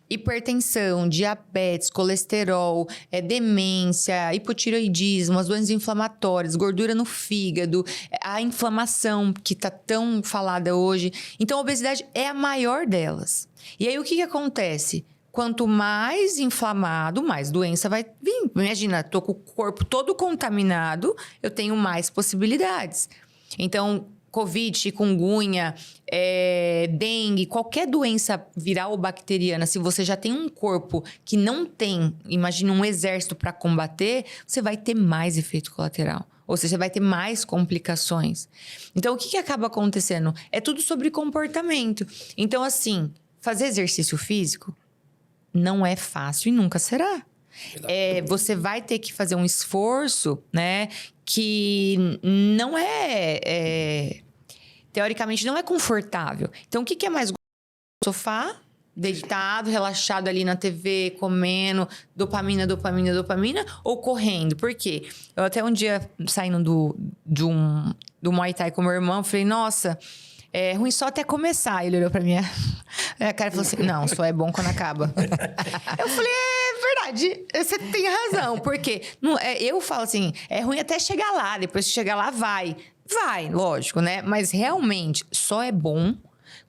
hipertensão, diabetes, colesterol, demência, hipotireoidismo, as doenças inflamatórias, gordura no fígado, a inflamação que tá tão falada hoje. Então, a obesidade é a maior delas. E aí, o que acontece? Quanto mais inflamado, mais doença vai vir. Imagina, tô com o corpo todo contaminado, eu tenho mais possibilidades. Então, Covid, chikungunya, dengue, qualquer doença viral ou bacteriana, se você já tem um corpo que não tem, imagina, um exército para combater, você vai ter mais efeito colateral. Ou seja, você vai ter mais complicações. Então, o que acaba acontecendo? É tudo sobre comportamento. Então, assim, fazer exercício físico não é fácil e nunca será. Você vai ter que fazer um esforço, né? Que não teoricamente, não é confortável. Então, o que é mais gostoso? Sofá, deitado, relaxado ali na TV, comendo, dopamina, ou correndo? Por quê? Eu até um dia, saindo do Muay Thai com meu irmão, falei, nossa... É ruim só até começar. Ele olhou pra minha cara e falou assim, não, só é bom quando acaba. Eu falei, verdade, você tem razão. Porque eu falo assim, é ruim até chegar lá. Depois que chegar lá, vai. Vai, lógico, né? Mas realmente, só é bom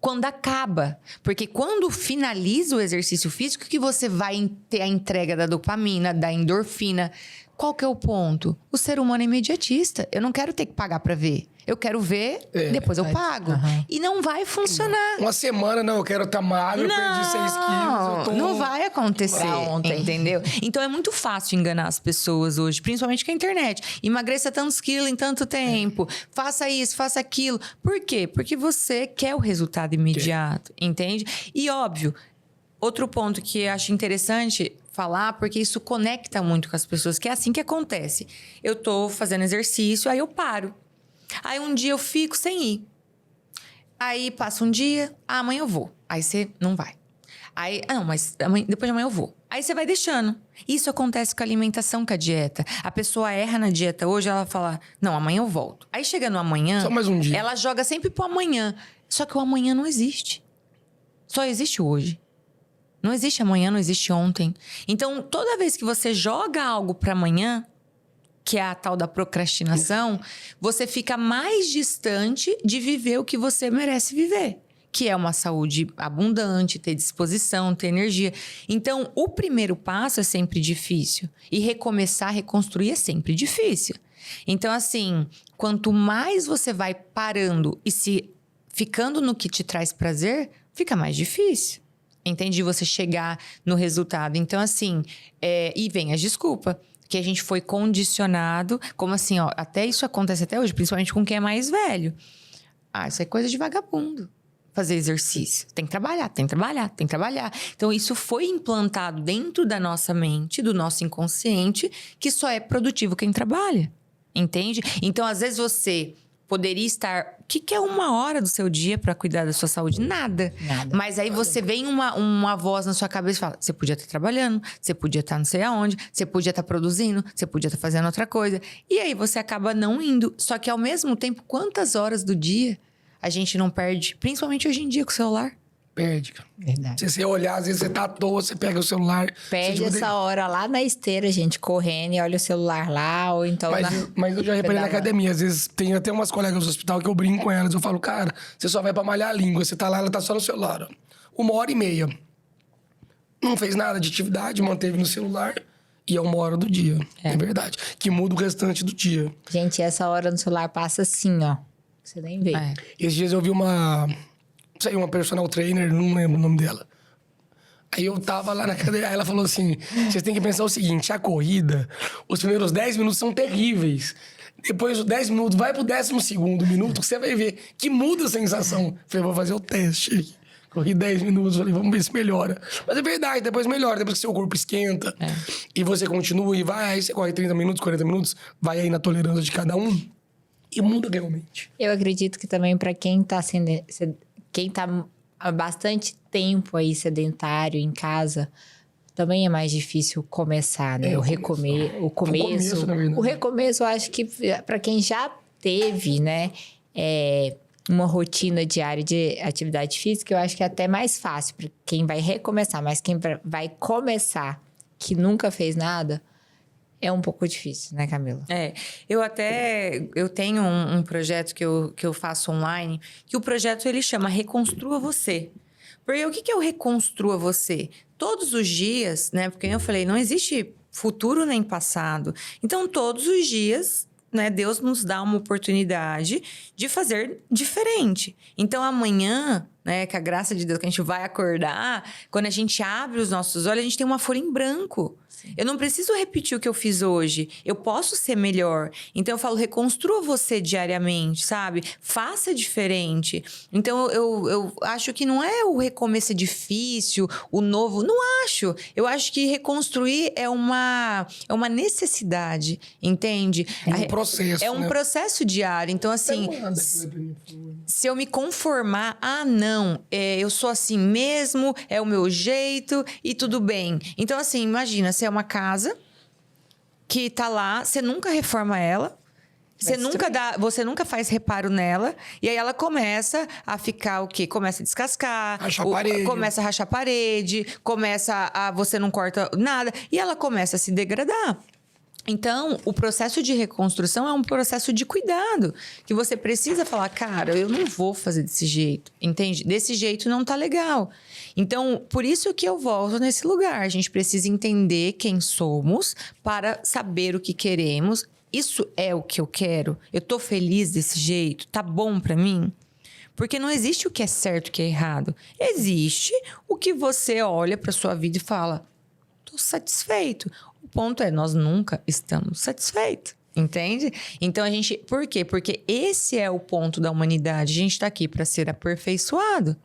quando acaba. Porque quando finaliza o exercício físico, que você vai ter a entrega da dopamina, da endorfina. Qual que é o ponto? O ser humano é imediatista. Eu não quero ter que pagar pra ver. Eu quero ver, depois eu pago. E não vai funcionar. Uma semana, não, eu quero estar magro, eu perdi 6 quilos. Não vai acontecer, entendeu? Então, é muito fácil enganar as pessoas hoje, principalmente com a internet. Emagreça tantos quilos em tanto tempo. Faça isso, faça aquilo. Por quê? Porque você quer o resultado imediato, entende? E, óbvio, outro ponto que eu acho interessante... falar, porque isso conecta muito com as pessoas, que é assim que acontece. Eu tô fazendo exercício, aí eu paro. Aí um dia eu fico sem ir. Aí passa um dia, amanhã eu vou. Aí você não vai. Aí, não, mas depois de amanhã eu vou. Aí você vai deixando. Isso acontece com a alimentação, com a dieta. A pessoa erra na dieta hoje, ela fala, não, amanhã eu volto. Aí chega no amanhã, só mais um dia. Ela joga sempre pro amanhã. Só que o amanhã não existe. Só existe hoje. Não existe amanhã, não existe ontem. Então, toda vez que você joga algo para amanhã, que é a tal da procrastinação, você fica mais distante de viver o que você merece viver, que é uma saúde abundante, ter disposição, ter energia. Então, o primeiro passo é sempre difícil. E recomeçar, reconstruir é sempre difícil. Então, assim, quanto mais você vai parando e se ficando no que te traz prazer, fica mais difícil. Entende? Você chegar no resultado. Então, assim, e vem a desculpa. Que a gente foi condicionado, como assim, ó, até isso acontece até hoje, principalmente com quem é mais velho. Isso é coisa de vagabundo, fazer exercício. Tem que trabalhar, tem que trabalhar, tem que trabalhar. Então, isso foi implantado dentro da nossa mente, do nosso inconsciente, que só é produtivo quem trabalha, entende? Então, às vezes você poderia estar... O que é 1 hora do seu dia para cuidar da sua saúde? Nada. Mas aí você vem uma voz na sua cabeça e fala, você podia estar trabalhando, você podia estar não sei aonde, você podia estar produzindo, você podia estar fazendo outra coisa. E aí você acaba não indo. Só que ao mesmo tempo, quantas horas do dia a gente não perde? Principalmente hoje em dia com o celular. Perde, cara. Verdade. Se você olhar, às vezes você tá à toa, você pega o celular... Perde essa hora lá na esteira, gente, correndo e olha o celular lá, ou então... Mas eu já reparei na academia, às vezes tem até umas colegas do hospital que eu brinco com elas, eu falo, cara, você só vai pra malhar a língua, você tá lá, ela tá só no celular, ó. 1h30. Não fez nada de atividade, manteve no celular, e é 1 hora do dia, é verdade. Que muda o restante do dia. Gente, essa hora no celular passa assim, ó. Você nem vê. Esses dias eu vi uma personal trainer, não lembro o nome dela. Aí eu tava lá na cadeira, aí ela falou assim, vocês têm que pensar o seguinte, a corrida, os primeiros 10 minutos são terríveis. Depois dos 10 minutos, vai pro 12º minuto, que você vai ver que muda a sensação. Falei, vou fazer o teste. Corri 10 minutos, falei, vamos ver se melhora. Mas é verdade, depois melhora, depois que seu corpo esquenta. E você continua e vai, aí você corre 30 minutos, 40 minutos, vai aí na tolerância de cada um. E muda realmente. Eu acredito que também para quem tá quem tá há bastante tempo aí sedentário em casa, também é mais difícil começar, né? O começo, eu acho que para quem já teve, né, uma rotina diária de atividade física, eu acho que é até mais fácil para quem vai recomeçar, mas quem vai começar que nunca fez nada, é um pouco difícil, né, Camila? Eu tenho um projeto que eu faço online, que o projeto ele chama Reconstrua Você. Porque o que é o Reconstrua Você? Todos os dias, né, porque eu falei, não existe futuro nem passado. Então, todos os dias, né, Deus nos dá uma oportunidade de fazer diferente. Então, amanhã, né, com a graça de Deus, que a gente vai acordar, quando a gente abre os nossos olhos, a gente tem uma folha em branco. Sim. Eu não preciso repetir o que eu fiz hoje. Eu posso ser melhor. Então, eu falo, reconstrua você diariamente, sabe? Faça diferente. Então, eu acho que não é o recomeço difícil, o novo. Não acho. Eu acho que reconstruir é uma necessidade, entende? É um processo, É um processo diário. Então, assim, se eu me conformar, não, eu sou assim mesmo, é o meu jeito e tudo bem. Então, assim, imagina, você é uma casa que tá lá, você nunca reforma ela, você nunca faz reparo nela, e aí ela começa a ficar o quê? Começa a descascar, começa a rachar parede, você não corta nada, e ela começa a se degradar. Então, o processo de reconstrução é um processo de cuidado, que você precisa falar, cara, eu não vou fazer desse jeito, entende? Desse jeito não tá legal. Então, por isso que eu volto nesse lugar. A gente precisa entender quem somos para saber o que queremos. Isso é o que eu quero? Eu tô feliz desse jeito? Tá bom pra mim? Porque não existe o que é certo e o que é errado. Existe o que você olha pra sua vida e fala, tô satisfeito. O ponto é, nós nunca estamos satisfeitos, entende? Então, por quê? Porque esse é o ponto da humanidade. A gente está aqui para ser aperfeiçoado.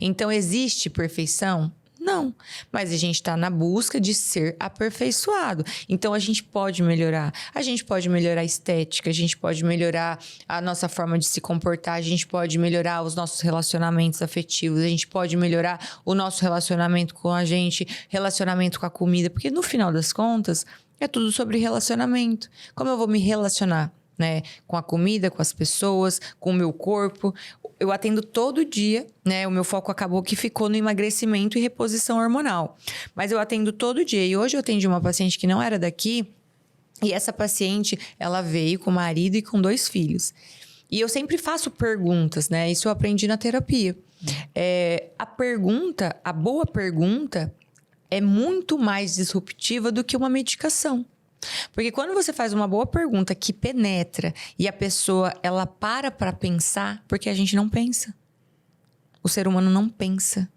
Então, existe perfeição? Não. Mas a gente está na busca de ser aperfeiçoado. Então, a gente pode melhorar. A gente pode melhorar a estética, a gente pode melhorar a nossa forma de se comportar, a gente pode melhorar os nossos relacionamentos afetivos, a gente pode melhorar o nosso relacionamento com a gente, relacionamento com a comida. Porque, no final das contas, é tudo sobre relacionamento. Como eu vou me relacionar, né? Com a comida, com as pessoas, com o meu corpo. Eu atendo todo dia, né? O meu foco acabou que ficou no emagrecimento e reposição hormonal. Mas eu atendo todo dia. E hoje eu atendi uma paciente que não era daqui. E essa paciente, ela veio com o marido e com 2 filhos. E eu sempre faço perguntas, né? Isso eu aprendi na terapia. A boa pergunta é muito mais disruptiva do que uma medicação. Porque quando você faz uma boa pergunta que penetra e a pessoa, ela para pensar, porque a gente não pensa. O ser humano não pensa.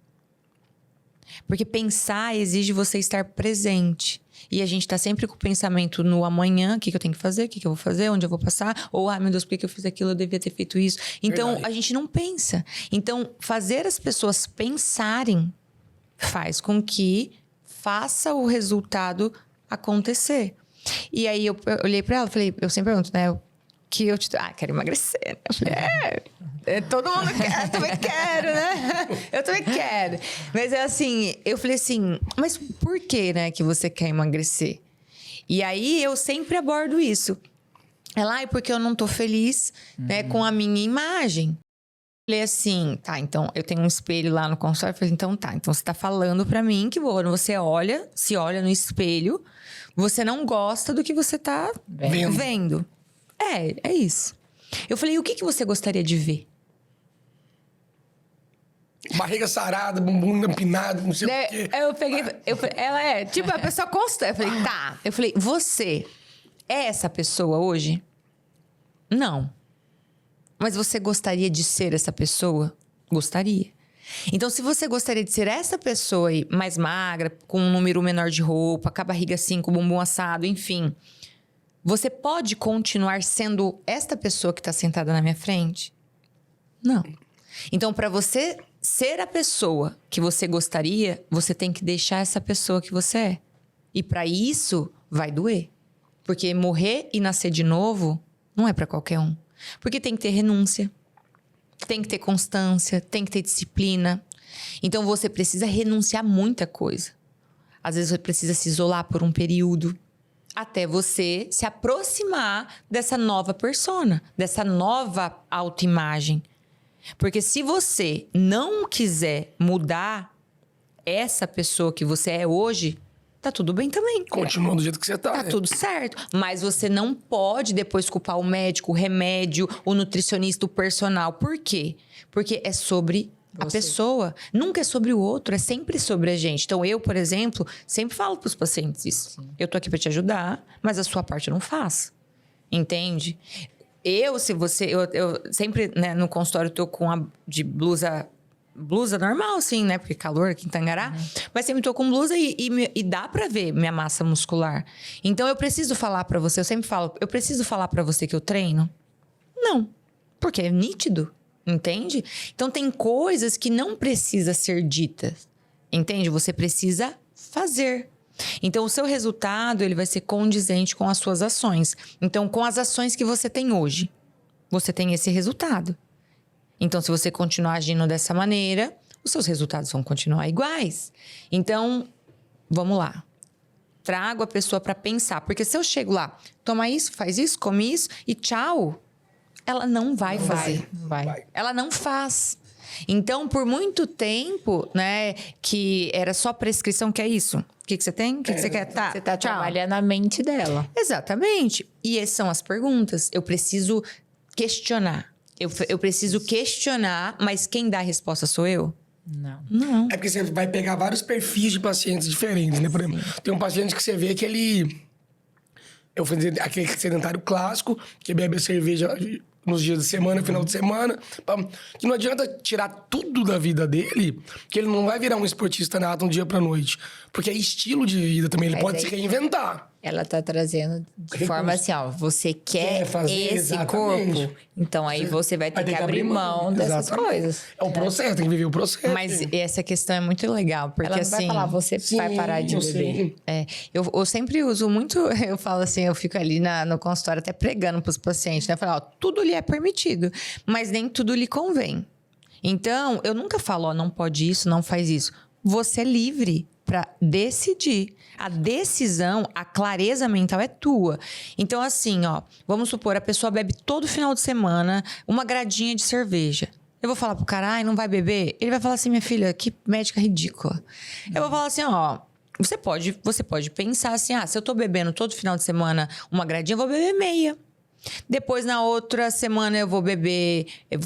Porque pensar exige você estar presente. E a gente tá sempre com o pensamento no amanhã, o que eu tenho que fazer, o que eu vou fazer, onde eu vou passar. Ou, meu Deus, por que eu fiz aquilo? Eu devia ter feito isso. Então, Verdade. a gente não pensa. Então, fazer as pessoas pensarem faz com que faça o resultado acontecer. E aí, eu olhei pra ela e falei, eu sempre pergunto, né? Que eu quero emagrecer. Eu falei, todo mundo quer, eu também quero, né? Eu também quero. Mas é assim, eu falei assim, mas por que, né, que você quer emagrecer? E aí, eu sempre abordo isso. Ela, porque eu não tô feliz, né, com a minha imagem. Falei assim, tá, então, eu tenho um espelho lá no consultório. Falei, então você tá falando pra mim que quando você se olha no espelho, você não gosta do que você tá vendo. É isso. Eu falei, o que você gostaria de ver? Barriga sarada, bumbum empinado, não sei o quê. Eu peguei, ela tipo, a pessoa consta. Eu falei, tá. Eu falei, você é essa pessoa hoje? Não. Mas você gostaria de ser essa pessoa? Gostaria. Então, se você gostaria de ser essa pessoa aí, mais magra, com um número menor de roupa, com a barriga assim, com o bumbum assado, enfim... Você pode continuar sendo esta pessoa que está sentada na minha frente? Não. Então, para você ser a pessoa que você gostaria, você tem que deixar essa pessoa que você é. E para isso, vai doer. Porque morrer e nascer de novo não é para qualquer um. Porque tem que ter renúncia, tem que ter constância, tem que ter disciplina. Então, você precisa renunciar a muita coisa. Às vezes, você precisa se isolar por um período. Até você se aproximar dessa nova persona, dessa nova autoimagem. Porque se você não quiser mudar essa pessoa que você é hoje, tá tudo bem também. Continua do jeito que você tá. Tá tudo certo. Mas você não pode depois culpar o médico, o remédio, o nutricionista, o personal. Por quê? Porque é sobre... a pessoa nunca é sobre o outro, é sempre sobre a gente. Então, eu, por exemplo, sempre falo para os pacientes isso. Sim. Eu tô aqui para te ajudar, mas a sua parte eu não faço. Entende? Eu sempre, né, no consultório, tô com de blusa normal, assim, né? Porque calor aqui em Tangará. Mas sempre tô com blusa e dá para ver minha massa muscular. Então, eu preciso falar para você, eu sempre falo, eu preciso falar para você que eu treino? Não, porque é nítido. Entende? Então, tem coisas que não precisa ser ditas. Entende? Você precisa fazer. Então, o seu resultado, ele vai ser condizente com as suas ações. Então, com as ações que você tem hoje, você tem esse resultado. Então, se você continuar agindo dessa maneira, os seus resultados vão continuar iguais. Então, vamos lá. Trago a pessoa para pensar. Porque se eu chego lá, toma isso, faz isso, come isso e tchau... ela não vai fazer. Vai. Ela não faz. Então, por muito tempo, né, que era só prescrição, que é isso? O que você tem? O que você quer? Tá, Você tá tchau. trabalhando a mente dela. Exatamente. E essas são as perguntas. Eu preciso questionar. Eu preciso questionar, mas quem dá a resposta sou eu? Não. É porque você vai pegar vários perfis de pacientes diferentes, né? Por exemplo, tem um paciente que você vê que ele... Eu vou dizer, aquele sedentário clássico, que bebe a cerveja nos dias de semana, final de semana. Que não adianta tirar tudo da vida dele, que ele não vai virar um esportista nato um dia pra noite. Porque é estilo de vida também, ele pode se reinventar. Ela tá trazendo de forma assim, ó, você quer fazer, esse exatamente. corpo, então aí você vai ter que abrir mão dessas Exatamente. coisas. É o processo, tem que viver o processo. Mas essa questão é muito legal, porque Ela não assim... vai falar, você vai parar de beber. Eu sempre uso muito... Eu falo assim, eu fico ali no consultório até pregando pros pacientes, né? Eu falo, ó, tudo lhe é permitido, mas nem tudo lhe convém. Então, eu nunca falo, ó, não pode isso, não faz isso. Você é livre para decidir. A decisão, a clareza mental é tua. Então, assim, ó, vamos supor, a pessoa bebe todo final de semana uma gradinha de cerveja. Eu vou falar pro cara, ai, não vai beber? Ele vai falar assim, minha filha, que médica ridícula. Eu vou falar assim, ó, Você pode pensar assim, se eu tô bebendo todo final de semana uma gradinha, eu vou beber meia. Depois, na outra semana, eu vou beber...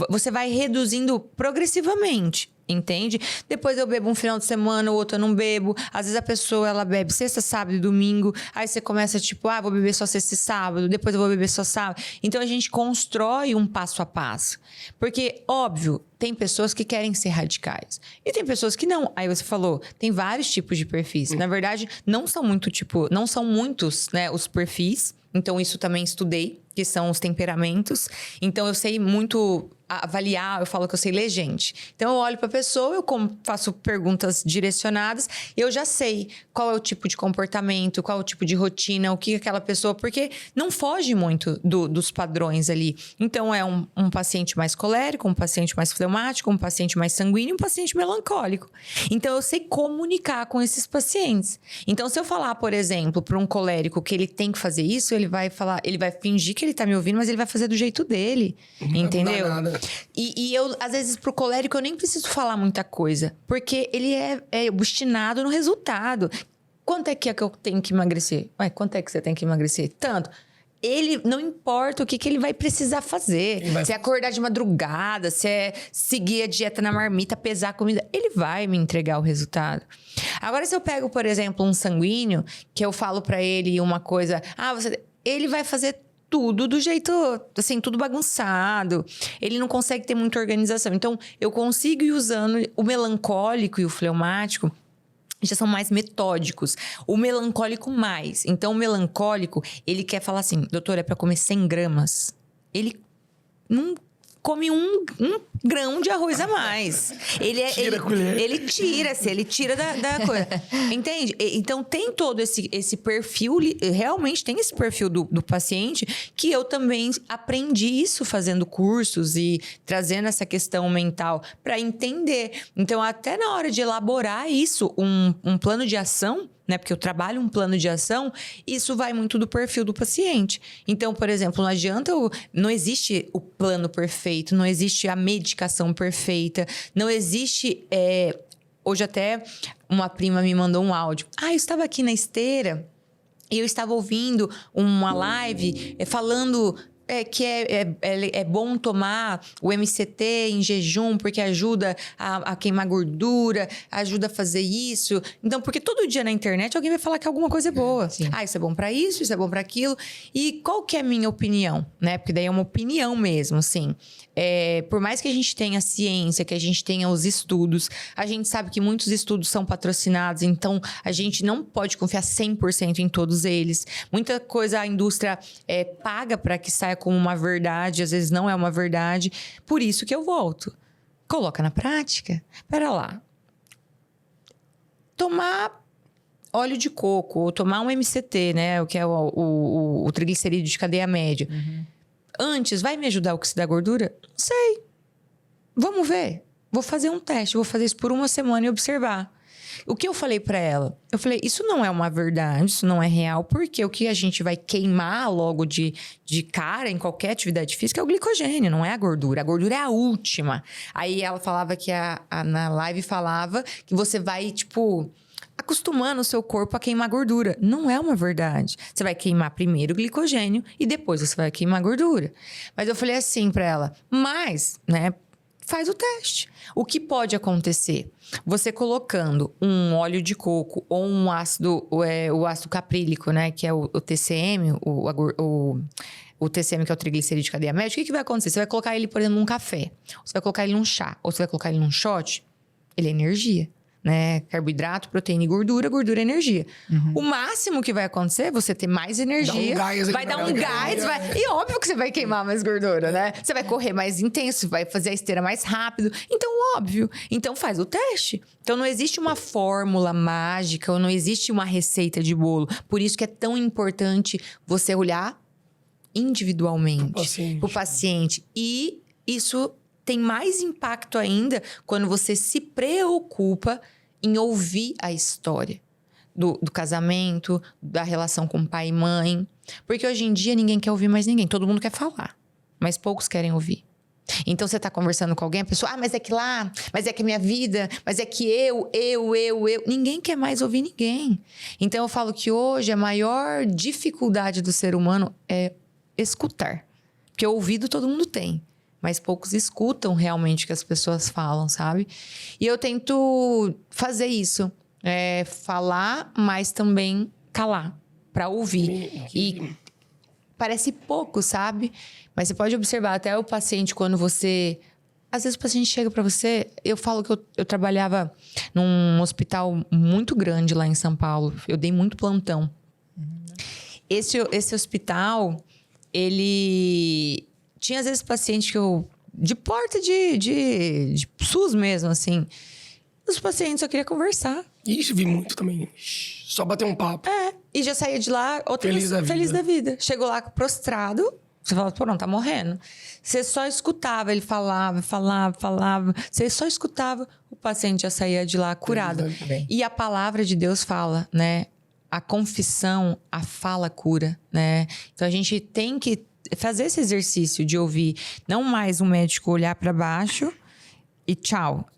Você vai reduzindo progressivamente, entende? Depois eu bebo um final de semana, o outro eu não bebo. Às vezes a pessoa, ela bebe sexta, sábado e domingo. Aí você começa tipo, vou beber só sexta e sábado. Depois eu vou beber só sábado. Então, a gente constrói um passo a passo. Porque, óbvio, tem pessoas que querem ser radicais. E tem pessoas que não. Aí você falou, tem vários tipos de perfis. Na verdade, não são muitos, né, os perfis. Então, isso também estudei, que são os temperamentos. Então, eu sei muito avaliar, eu falo que eu sei ler gente. Então, eu olho para a pessoa, eu faço perguntas direcionadas e eu já sei qual é o tipo de comportamento, qual é o tipo de rotina, o que aquela pessoa... Porque não foge muito dos padrões ali. Então, é um paciente mais colérico, um paciente mais fleumático, um paciente mais sanguíneo, um paciente melancólico. Então, eu sei comunicar com esses pacientes. Então, se eu falar, por exemplo, para um colérico que ele tem que fazer isso, ele vai fingir que ele tá me ouvindo, mas ele vai fazer do jeito dele. Entendeu? Não dá nada. E eu, às vezes, pro colérico, eu nem preciso falar muita coisa. Porque ele é obstinado no resultado. Quanto é que eu tenho que emagrecer? Ué, quanto é que você tem que emagrecer? Tanto. Ele, não importa o que ele vai precisar fazer. Se é acordar de madrugada, se é seguir a dieta na marmita, pesar a comida, ele vai me entregar o resultado. Agora, se eu pego, por exemplo, um sanguíneo, que eu falo pra ele uma coisa... ele vai fazer tudo do jeito, assim, tudo bagunçado. Ele não consegue ter muita organização. Então, eu consigo ir usando o melancólico e o fleumático, já são mais metódicos. O melancólico mais. Então, o melancólico, ele quer falar assim, doutor, é para comer 100 gramas. Ele não come um grão de arroz a mais. Ele tira da coisa. Entende? Então, tem todo esse perfil, realmente tem esse perfil do paciente, que eu também aprendi isso fazendo cursos e trazendo essa questão mental para entender. Então, até na hora de elaborar isso, um plano de ação, né? Porque eu trabalho um plano de ação, isso vai muito do perfil do paciente. Então, por exemplo, não existe o plano perfeito, não existe a medicação perfeita, não existe... Hoje até uma prima me mandou um áudio. Eu estava aqui na esteira e eu estava ouvindo uma live falando... que é bom tomar o MCT em jejum, porque ajuda a queimar gordura, ajuda a fazer isso. Então, porque todo dia na internet alguém vai falar que alguma coisa é boa. Isso é bom pra isso é bom pra aquilo. E qual que é a minha opinião, né? Porque daí é uma opinião mesmo, assim. Por mais que a gente tenha ciência, que a gente tenha os estudos, a gente sabe que muitos estudos são patrocinados, então a gente não pode confiar 100% em todos eles. Muita coisa a indústria paga para que saia como uma verdade, às vezes não é uma verdade. Por isso que eu volto. Coloca na prática. Pera lá. Tomar óleo de coco, ou tomar um MCT, né? O que é o triglicerídeo de cadeia média. Antes, vai me ajudar a oxidar a gordura? Não sei. Vamos ver. Vou fazer um teste. Vou fazer isso por uma semana e observar. O que eu falei pra ela? Eu falei, isso não é uma verdade, isso não é real, porque o que a gente vai queimar logo de cara em qualquer atividade física é o glicogênio, não é a gordura. A gordura é a última. Aí ela falava que na live falava que você vai, acostumando o seu corpo a queimar gordura. Não é uma verdade. Você vai queimar primeiro o glicogênio e depois você vai queimar gordura. Mas eu falei assim pra ela, faz o teste. O que pode acontecer? Você colocando um óleo de coco ou um ácido, o ácido caprílico, né? Que é o TCM, o TCM, que é o triglicerídeo de cadeia média. O que vai acontecer? Você vai colocar ele, por exemplo, num café. Você vai colocar ele num chá. Ou você vai colocar ele num shot. Ele é energia. Né? Carboidrato, proteína e gordura, gordura é energia. O máximo que vai acontecer é você ter mais energia. Vai dar um gás. E óbvio que você vai queimar mais gordura, né? Você vai correr mais intenso, vai fazer a esteira mais rápido. Então, óbvio. Então, faz o teste. Então, não existe uma fórmula mágica ou não existe uma receita de bolo. Por isso que é tão importante você olhar individualmente pro paciente. E isso tem mais impacto ainda quando você se preocupa em ouvir a história do casamento, da relação com pai e mãe. Porque hoje em dia ninguém quer ouvir mais ninguém. Todo mundo quer falar, mas poucos querem ouvir. Então, você tá conversando com alguém, a pessoa, mas é que lá, mas é que minha vida, mas é que eu. Ninguém quer mais ouvir ninguém. Então, eu falo que hoje a maior dificuldade do ser humano é escutar. Porque ouvido todo mundo tem, mas poucos escutam realmente o que as pessoas falam, sabe? E eu tento fazer isso, falar, mas também calar, para ouvir. E parece pouco, sabe? Mas você pode observar até o paciente quando você... Às vezes o paciente chega para você... Eu falo que eu trabalhava num hospital muito grande lá em São Paulo. Eu dei muito plantão. Esse hospital, ele... Tinha às vezes paciente que eu... De porta de SUS mesmo, assim. Os pacientes só queriam conversar. Ixi, vi muito também. Só bater um papo. E já saía de lá feliz da vida. Chegou lá prostrado... Você fala, pô, não, tá morrendo. Você só escutava, ele falava. Você só escutava, o paciente já saía de lá curado. E a palavra de Deus fala, né? A confissão, a fala cura, né? Então, a gente tem que fazer esse exercício de ouvir. Não mais um médico olhar para baixo e tchau,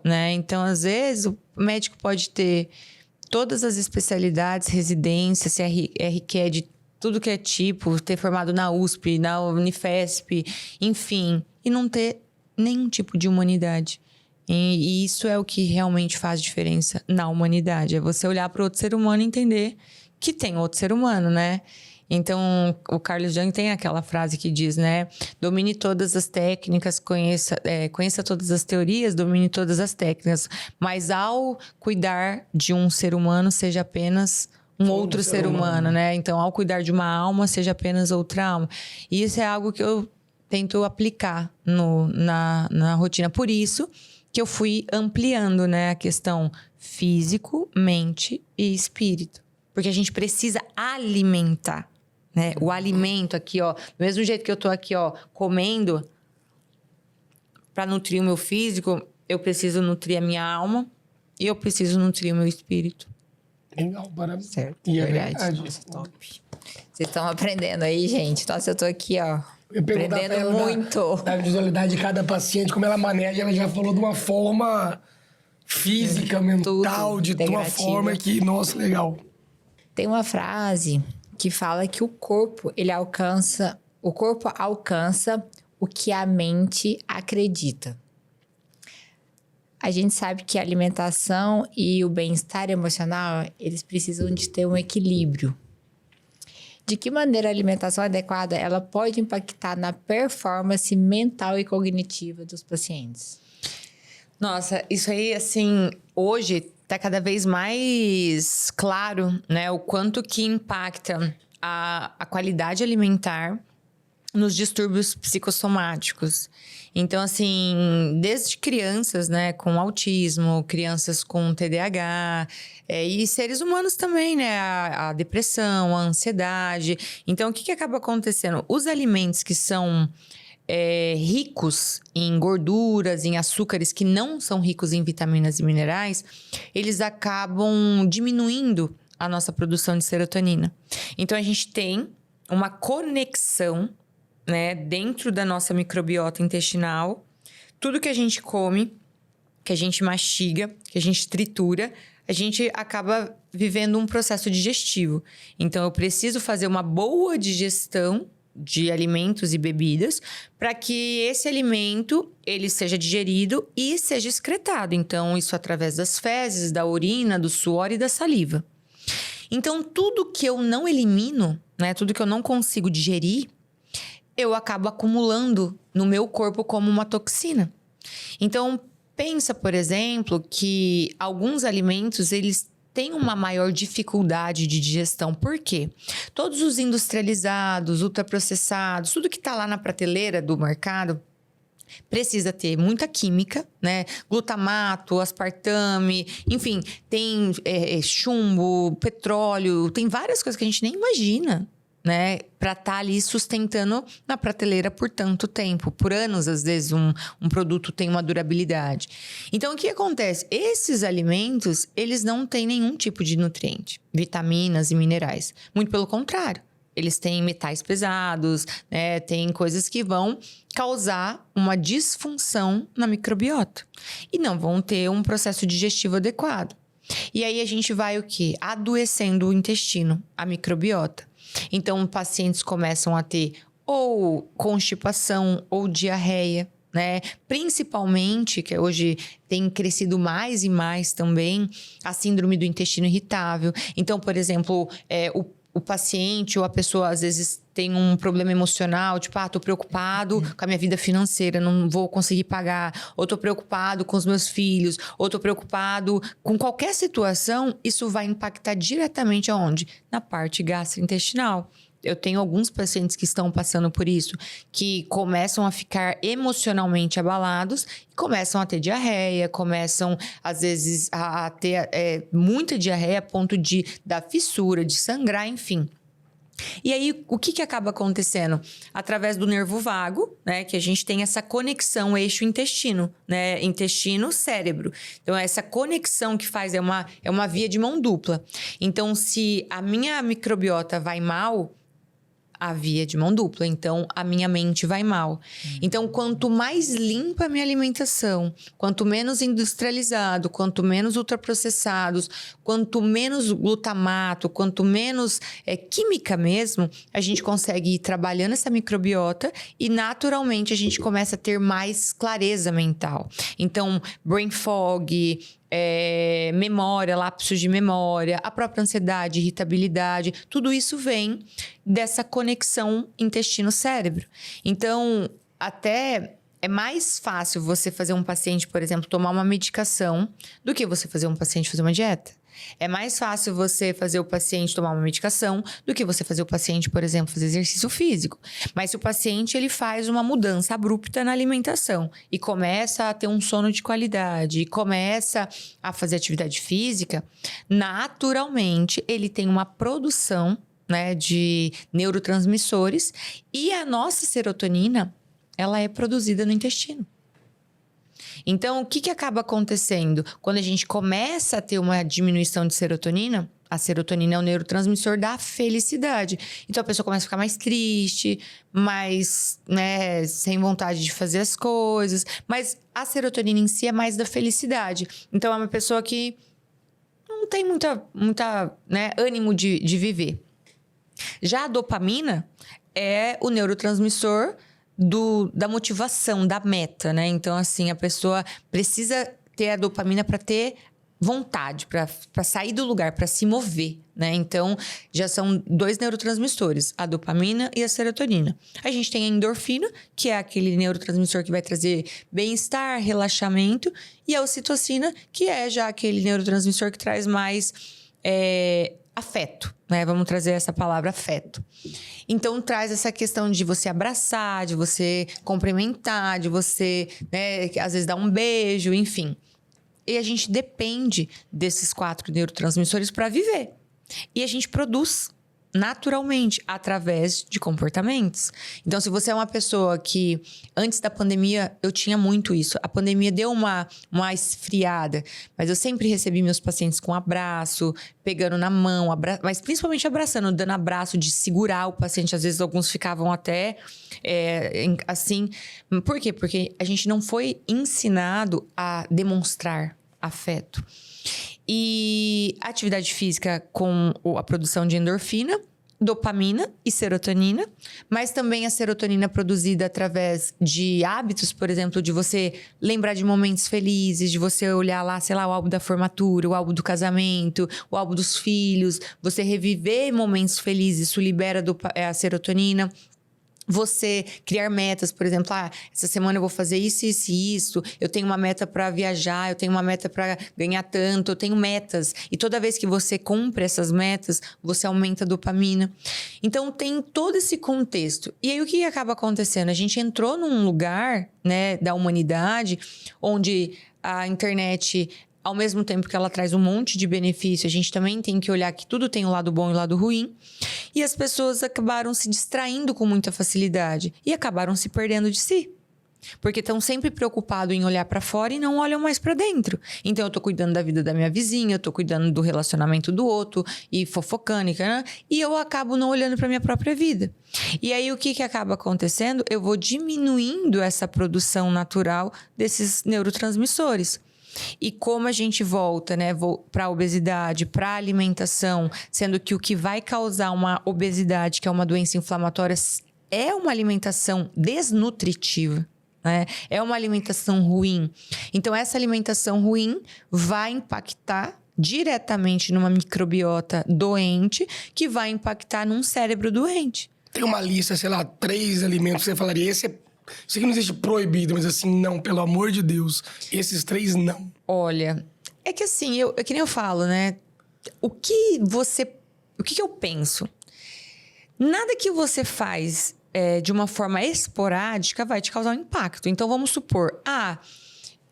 né? Então, às vezes, o médico pode ter todas as especialidades, residências, RQ de tudo que é tipo, ter formado na USP, na Unifesp, enfim, e não ter nenhum tipo de humanidade. E isso é o que realmente faz diferença na humanidade. É você olhar para outro ser humano e entender que tem outro ser humano, né? Então, o Carlos Jung tem aquela frase que diz, né? Domine todas as técnicas, conheça todas as teorias, domine todas as técnicas. Mas ao cuidar de um ser humano, seja apenas um outro ser humano, né? Então, ao cuidar de uma alma, seja apenas outra alma. E isso é algo que eu tento aplicar na rotina. Por isso que eu fui ampliando, né, a questão físico, mente e espírito. Porque a gente precisa alimentar, né? O alimento aqui, ó, do mesmo jeito que eu tô aqui, ó, comendo para nutrir o meu físico, eu preciso nutrir a minha alma e eu preciso nutrir o meu espírito. Legal, parabéns. Certo, E é verdade. Nossa, top. Vocês estão aprendendo aí, gente. Nossa, eu tô aqui, ó, aprendendo muito. Da visualidade de cada paciente, como ela maneja, ela já falou de uma forma física, mental, de uma forma que, nossa, legal. Tem uma frase que fala que o corpo alcança o que a mente acredita. A gente sabe que a alimentação e o bem-estar emocional, eles precisam de ter um equilíbrio. De que maneira a alimentação adequada, ela pode impactar na performance mental e cognitiva dos pacientes? Nossa, isso aí, assim, hoje tá cada vez mais claro, né? O quanto que impacta a qualidade alimentar nos distúrbios psicossomáticos. Então, assim, desde crianças, né, com autismo, crianças com TDAH, e seres humanos também, né, a depressão, a ansiedade. Então, o que acaba acontecendo? Os alimentos que são ricos em gorduras, em açúcares, que não são ricos em vitaminas e minerais, eles acabam diminuindo a nossa produção de serotonina. Então, a gente tem uma conexão, né, dentro da nossa microbiota intestinal. Tudo que a gente come, que a gente mastiga, que a gente tritura, a gente acaba vivendo um processo digestivo. Então, eu preciso fazer uma boa digestão de alimentos e bebidas para que esse alimento ele seja digerido e seja excretado. Então, isso através das fezes, da urina, do suor e da saliva. Então, tudo que eu não elimino, né, tudo que eu não consigo digerir, eu acabo acumulando no meu corpo como uma toxina. Então, pensa, por exemplo, que alguns alimentos, eles têm uma maior dificuldade de digestão. Por quê? Todos os industrializados, ultraprocessados, tudo que está lá na prateleira do mercado, precisa ter muita química, né? Glutamato, aspartame, enfim, tem chumbo, petróleo, tem várias coisas que a gente nem imagina, né, para estar ali sustentando na prateleira por tanto tempo. Por anos, às vezes, um produto tem uma durabilidade. Então, o que acontece? Esses alimentos, eles não têm nenhum tipo de nutriente, vitaminas e minerais. Muito pelo contrário, eles têm metais pesados, né? Tem coisas que vão causar uma disfunção na microbiota. E não vão ter um processo digestivo adequado. E aí a gente vai o quê? Adoecendo o intestino, a microbiota. Então, pacientes começam a ter ou constipação ou diarreia, né? Principalmente, que hoje tem crescido mais e mais também, a síndrome do intestino irritável. Então, por exemplo, o paciente ou a pessoa às vezes tem um problema emocional, tipo, tô preocupado com a minha vida financeira, não vou conseguir pagar, ou tô preocupado com os meus filhos, ou tô preocupado com qualquer situação, isso vai impactar diretamente aonde? Na parte gastrointestinal. Eu tenho alguns pacientes que estão passando por isso, que começam a ficar emocionalmente abalados, começam a ter diarreia, começam, às vezes, a ter muita diarreia a ponto de dar fissura, de sangrar, enfim. E aí, o que acaba acontecendo? Através do nervo vago, né? Que a gente tem essa conexão eixo-intestino, né? Intestino-cérebro. Então, essa conexão que faz é uma via de mão dupla. Então, se a minha microbiota vai mal, a via de mão dupla, então a minha mente vai mal. Então, quanto mais limpa a minha alimentação, quanto menos industrializado, quanto menos ultraprocessados, quanto menos glutamato, quanto menos química mesmo, a gente consegue ir trabalhando essa microbiota e naturalmente a gente começa a ter mais clareza mental. Então, brain fog, memória, lapsos de memória, a própria ansiedade, irritabilidade, tudo isso vem dessa conexão intestino-cérebro. Então, até é mais fácil você fazer um paciente, por exemplo, tomar uma medicação do que você fazer um paciente fazer uma dieta. É mais fácil você fazer o paciente tomar uma medicação do que você fazer o paciente, por exemplo, fazer exercício físico. Mas se o paciente ele faz uma mudança abrupta na alimentação e começa a ter um sono de qualidade e começa a fazer atividade física, naturalmente ele tem uma produção, né, de neurotransmissores e a nossa serotonina, ela é produzida no intestino. Então, o que acaba acontecendo? Quando a gente começa a ter uma diminuição de serotonina, a serotonina é o neurotransmissor da felicidade. Então, a pessoa começa a ficar mais triste, mais, né, sem vontade de fazer as coisas. Mas a serotonina em si é mais da felicidade. Então, é uma pessoa que não tem muita né, ânimo de viver. Já a dopamina é o neurotransmissor da motivação, da meta, né? Então, assim, a pessoa precisa ter a dopamina para ter vontade, para sair do lugar, para se mover, né? Então, já são 2 neurotransmissores, a dopamina e a serotonina. A gente tem a endorfina, que é aquele neurotransmissor que vai trazer bem-estar, relaxamento, e a ocitocina, que é já aquele neurotransmissor que traz mais afeto, né? Vamos trazer essa palavra afeto. Então, traz essa questão de você abraçar, de você cumprimentar, de você, né, às vezes dar um beijo, enfim. E a gente depende desses 4 neurotransmissores para viver. E a gente produz naturalmente, através de comportamentos. Então, se você é uma pessoa que, antes da pandemia, eu tinha muito isso. A pandemia deu uma esfriada, mas eu sempre recebi meus pacientes com abraço, pegando na mão, mas principalmente abraçando, dando abraço, de segurar o paciente. Às vezes, alguns ficavam até assim. Por quê? Porque a gente não foi ensinado a demonstrar afeto. E atividade física com a produção de endorfina, dopamina e serotonina, mas também a serotonina produzida através de hábitos, por exemplo, de você lembrar de momentos felizes, de você olhar lá, sei lá, o álbum da formatura, o álbum do casamento, o álbum dos filhos, você reviver momentos felizes, isso libera a serotonina. Você criar metas, por exemplo, essa semana eu vou fazer isso, isso e isso, eu tenho uma meta para viajar, eu tenho uma meta para ganhar tanto, eu tenho metas. E toda vez que você cumpre essas metas, você aumenta a dopamina. Então, tem todo esse contexto. E aí, o que acaba acontecendo? A gente entrou num lugar, né, da humanidade, onde a internet, ao mesmo tempo que ela traz um monte de benefício, a gente também tem que olhar que tudo tem um lado bom e um lado ruim. E as pessoas acabaram se distraindo com muita facilidade e acabaram se perdendo de si. Porque estão sempre preocupados em olhar para fora e não olham mais para dentro. Então, eu tô cuidando da vida da minha vizinha, eu tô cuidando do relacionamento do outro, e fofocando, e eu acabo não olhando para minha própria vida. E aí, o que acaba acontecendo? Eu vou diminuindo essa produção natural desses neurotransmissores. E como a gente volta, né, para a obesidade, para a alimentação, sendo que o que vai causar uma obesidade, que é uma doença inflamatória, é uma alimentação desnutritiva. Né? É uma alimentação ruim. Então, essa alimentação ruim vai impactar diretamente numa microbiota doente, que vai impactar num cérebro doente. Tem uma lista, sei lá, 3 alimentos que você falaria, esse aqui não existe proibido, mas assim, não, pelo amor de Deus, esses 3 não. Olha, é que assim, é que nem eu falo, né? O que eu penso? Nada que você faz de uma forma esporádica vai te causar um impacto. Então, vamos supor,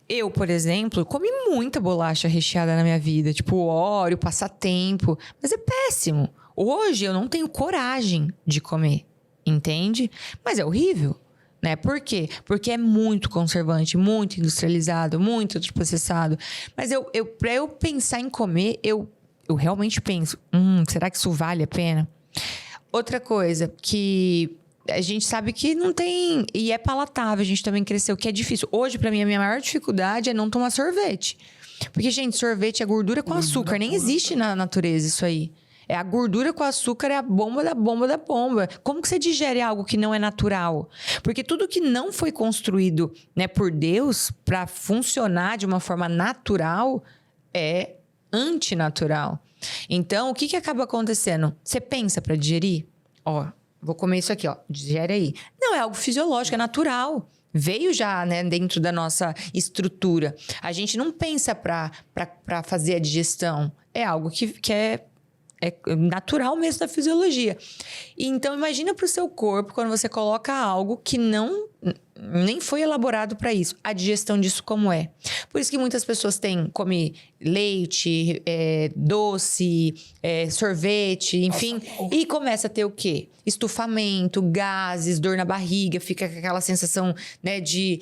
eu, por exemplo, comi muita bolacha recheada na minha vida, tipo Oreo, passatempo, mas é péssimo. Hoje, eu não tenho coragem de comer, entende? Mas é horrível, né? Por quê? Porque é muito conservante, muito industrializado, muito ultraprocessado. Mas pra eu pensar em comer, eu realmente penso, será que isso vale a pena? Outra coisa que a gente sabe que não tem... E é palatável, a gente também cresceu, que é difícil. Hoje, pra mim, a minha maior dificuldade é não tomar sorvete. Porque, gente, sorvete é gordura com açúcar. Nem existe na natureza isso aí. É a gordura com açúcar, é a bomba da bomba da bomba. Como que você digere algo que não é natural? Porque tudo que não foi construído, né, por Deus para funcionar de uma forma natural é antinatural. Então, o que acaba acontecendo? Você pensa para digerir? Vou comer isso aqui, digere aí. Não, é algo fisiológico, é natural. Veio já, né, dentro da nossa estrutura. A gente não pensa para fazer a digestão. É algo que é natural mesmo da fisiologia. Então, imagina para o seu corpo quando você coloca algo que nem foi elaborado para isso. A digestão disso como é. Por isso que muitas pessoas comem leite, doce, sorvete, enfim. Nossa. E começa a ter o quê? Estufamento, gases, dor na barriga. Fica com aquela sensação, né, de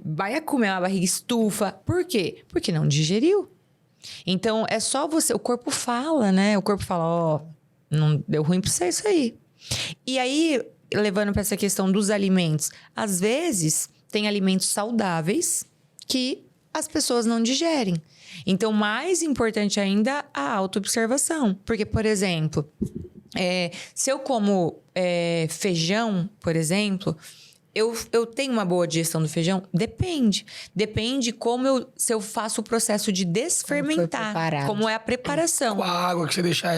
baiacu, a barriga estufa. Por quê? Porque não digeriu. Então, é só você... O corpo fala, né? O corpo fala, não deu ruim pra você isso aí. E aí, levando para essa questão dos alimentos, às vezes, tem alimentos saudáveis que as pessoas não digerem. Então, mais importante ainda, a autoobservação. Porque, por exemplo, se eu como feijão, por exemplo... Eu tenho uma boa digestão do feijão? Depende. Depende se eu faço o processo de desfermentar. Como é a preparação. Com a água que você deixa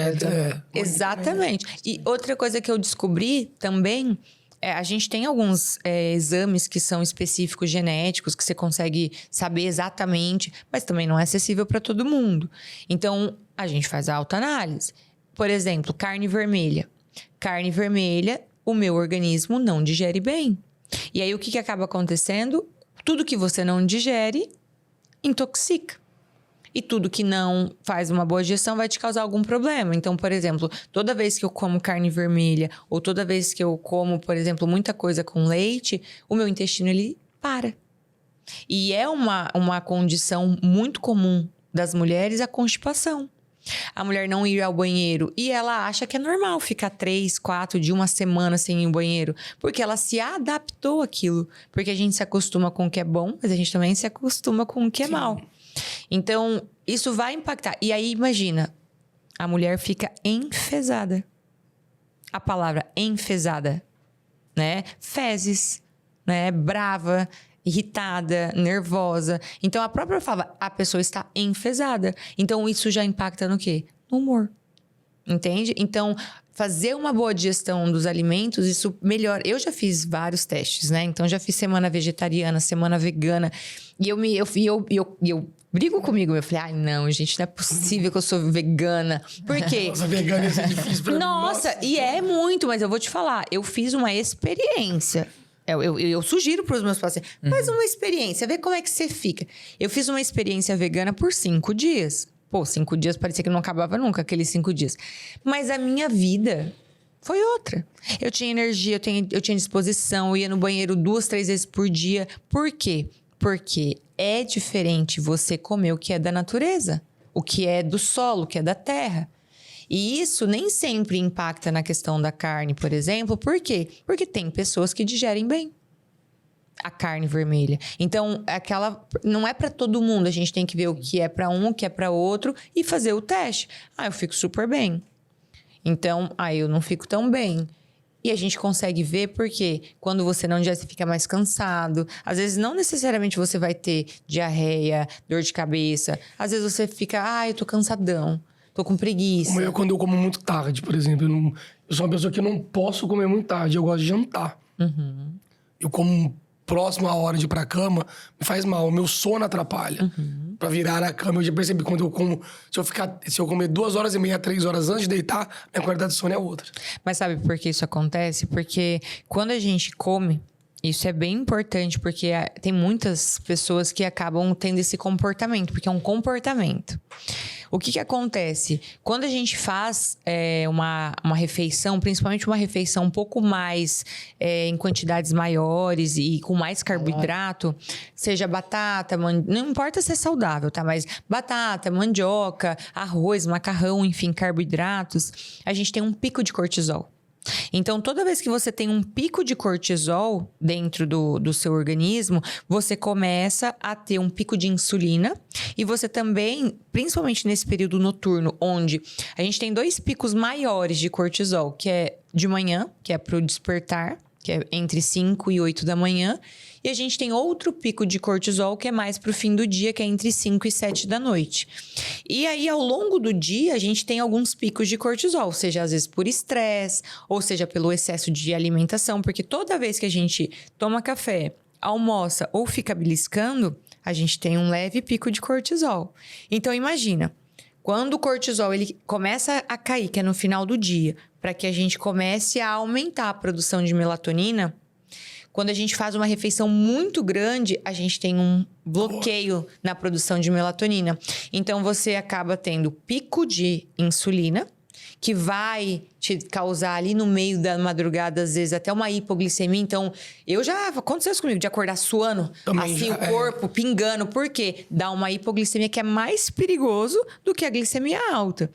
Exatamente. E outra coisa que eu descobri também... a gente tem alguns exames que são específicos genéticos, que você consegue saber exatamente, mas também não é acessível para todo mundo. Então, a gente faz a autoanálise. Por exemplo, carne vermelha. Carne vermelha, o meu organismo não digere bem. E aí, o que acaba acontecendo? Tudo que você não digere, intoxica. E tudo que não faz uma boa digestão vai te causar algum problema. Então, por exemplo, toda vez que eu como carne vermelha, ou toda vez que eu como, por exemplo, muita coisa com leite, o meu intestino, ele para. E é uma condição muito comum das mulheres, a constipação. A mulher não ir ao banheiro e ela acha que é normal ficar 3, 4 dias, uma semana sem ir ao banheiro, porque ela se adaptou àquilo. Porque a gente se acostuma com o que é bom, mas a gente também se acostuma com o que é mal. Então, isso vai impactar. E aí, imagina, a mulher fica enfesada. A palavra enfesada, né? Fezes, né? Brava, irritada, nervosa. Então, a própria fala, a pessoa está enfesada. Então, isso já impacta no quê? No humor. Entende? Então, fazer uma boa digestão dos alimentos, isso melhora. Eu já fiz vários testes, né? Então, já fiz semana vegetariana, semana vegana. E eu brigo comigo. Eu falei, não, gente, não é possível que eu sou vegana. Por quê? Nossa, vegana ia ser difícil pra mim. Nossa, e é muito, mas eu vou te falar. Eu fiz uma experiência. Eu sugiro para os meus pacientes, faz uma experiência, vê como é que você fica. Eu fiz uma experiência vegana por 5 dias. 5 dias parecia que não acabava nunca, aqueles 5 dias. Mas a minha vida Foi outra. Eu tinha energia, eu tinha disposição, eu ia no banheiro 2, 3 vezes por dia. Por quê? Porque é diferente você comer o que é da natureza, o que é do solo, o que é da terra. E isso nem sempre impacta na questão da carne, por exemplo. Por quê? Porque tem pessoas que digerem bem a carne vermelha. Então, não é para todo mundo. A gente tem que ver o que é para um, o que é para outro e fazer o teste. Eu fico super bem. Então, eu não fico tão bem. E a gente consegue ver porque quando você não digere, você fica mais cansado. Às vezes, não necessariamente você vai ter diarreia, dor de cabeça. Às vezes, você fica, eu tô cansadão, tô com preguiça. Quando eu como muito tarde, por exemplo. Eu sou uma pessoa que não posso comer muito tarde. Eu gosto de jantar. Uhum. Eu como próximo à hora de ir pra cama, me faz mal. O meu sono atrapalha. Uhum. Pra virar a cama, eu já percebi quando eu como... Se eu comer 2h30, 3 horas antes de deitar, minha qualidade de sono é outra. Mas sabe por que isso acontece? Porque quando a gente come, isso é bem importante, porque tem muitas pessoas que acabam tendo esse comportamento, porque é um comportamento. O que acontece? Quando a gente faz uma refeição, principalmente uma refeição um pouco mais em quantidades maiores e com mais carboidrato, seja batata, não importa se é saudável, tá? Mas batata, mandioca, arroz, macarrão, enfim, carboidratos, a gente tem um pico de cortisol. Então, toda vez que você tem um pico de cortisol dentro do seu organismo, você começa a ter um pico de insulina e você também, principalmente nesse período noturno, onde a gente tem 2 picos maiores de cortisol, que é de manhã, que é para o despertar, que é entre 5 e 8 da manhã, e a gente tem outro pico de cortisol que é mais para o fim do dia, que é entre 5 e 7 da noite. E aí, ao longo do dia, a gente tem alguns picos de cortisol, seja às vezes por estresse, ou seja pelo excesso de alimentação, porque toda vez que a gente toma café, almoça ou fica beliscando, a gente tem um leve pico de cortisol. Então, imagina, quando o cortisol ele começa a cair, que é no final do dia, para que a gente comece a aumentar a produção de melatonina, quando a gente faz uma refeição muito grande, a gente tem um bloqueio na produção de melatonina. Então, você acaba tendo pico de insulina, que vai te causar ali no meio da madrugada, às vezes, até uma hipoglicemia. Então, aconteceu isso comigo, de acordar suando, também assim, o corpo pingando. Por quê? Dá uma hipoglicemia que é mais perigoso do que a glicemia alta.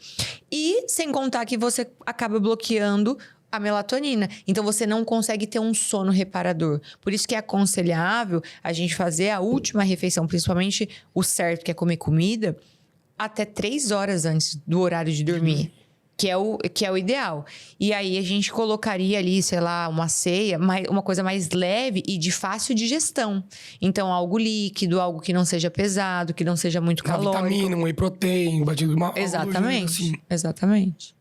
E, sem contar que você acaba bloqueando a melatonina. Então, você não consegue ter um sono reparador. Por isso que é aconselhável a gente fazer a última refeição, principalmente o certo, que é comer comida, até 3 horas antes do horário de dormir. Que é o ideal. E aí, a gente colocaria ali, sei lá, uma ceia, uma coisa mais leve e de fácil digestão. Então, algo líquido, algo que não seja pesado, que não seja muito calórico. Uma vitamina, um whey protein, batido mal. Exatamente, assim. Exatamente.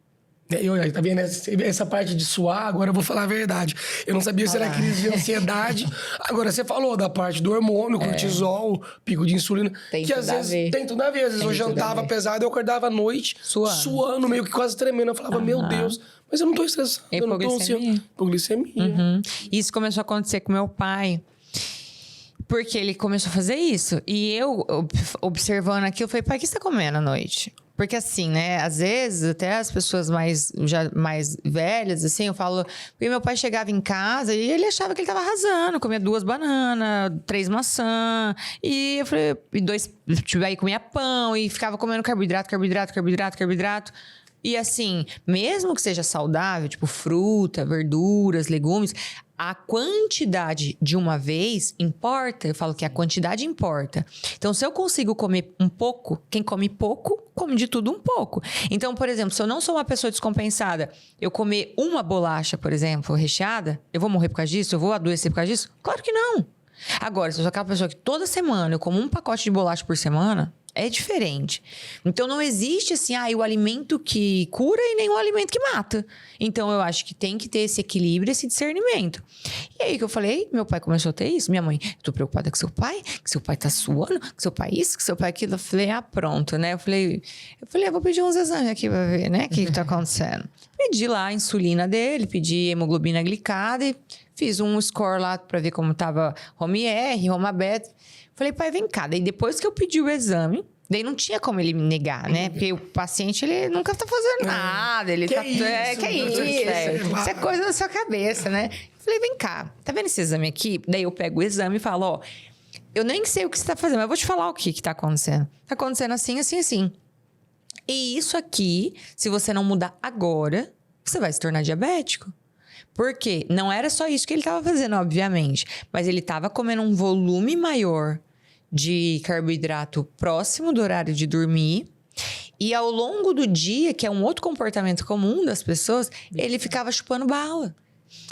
Tá vendo? Essa parte de suar, agora eu vou falar a verdade. Eu não sabia se era crise de ansiedade. Agora, você falou da parte do hormônio, cortisol, pico de insulina. Tem que tudo às a vezes ver. tem tudo a ver. Às vezes eu jantava pesado, eu acordava à noite suando, meio que quase tremendo. Eu falava, meu Deus, mas eu não tô estressado. Eu não tô ansioso. Hipoglicemia. Isso começou a acontecer com meu pai. Porque ele começou a fazer isso. E eu, observando aqui, eu falei, pai, o que você tá comendo à noite? Porque assim, né? Às vezes, até as pessoas mais velhas, assim, eu falo... Porque meu pai chegava em casa e ele achava que ele tava arrasando. Comia 2 bananas, 3 maçãs. E eu falei... Aí comia pão e ficava comendo carboidrato. E assim, mesmo que seja saudável, tipo fruta, verduras, legumes... A quantidade de uma vez importa. Eu falo que a quantidade importa. Então, se eu consigo comer um pouco, quem come pouco, come de tudo um pouco. Então, por exemplo, se eu não sou uma pessoa descompensada, eu comer uma bolacha, por exemplo, recheada, eu vou morrer por causa disso? Eu vou adoecer por causa disso? Claro que não. Agora, se eu sou aquela pessoa que toda semana eu como um pacote de bolacha por semana... É diferente. Então, não existe assim, o alimento que cura e nem o alimento que mata. Então, eu acho que tem que ter esse equilíbrio, esse discernimento. E aí que eu falei, meu pai começou a ter isso. Minha mãe, tô preocupada com seu pai, que seu pai tá suando, que seu pai isso, que seu pai aquilo. Eu falei, pronto, né? Eu falei, vou pedir uns exames aqui pra ver, né? O que tá acontecendo. Pedi lá a insulina dele, pedi hemoglobina glicada e fiz um score lá pra ver como tava Home R, Home Beta. Falei, pai, vem cá. Daí depois que eu pedi o exame, Daí não tinha como ele me negar, né? Porque o paciente, ele nunca tá fazendo nada. Ele Que tá... isso? que isso? Isso é coisa da sua cabeça, né? Falei, vem cá, tá vendo esse exame aqui? Daí eu pego o exame e falo, ó... Eu nem sei o que você tá fazendo, mas eu vou te falar o que tá acontecendo. Tá acontecendo assim, assim, assim. E isso aqui, se você não mudar agora, você vai se tornar diabético. Por quê? Não era só isso que ele tava fazendo, obviamente. Mas ele tava comendo um volume maior de carboidrato próximo do horário de dormir. E ao longo do dia, que é um outro comportamento comum das pessoas, ele ficava chupando bala.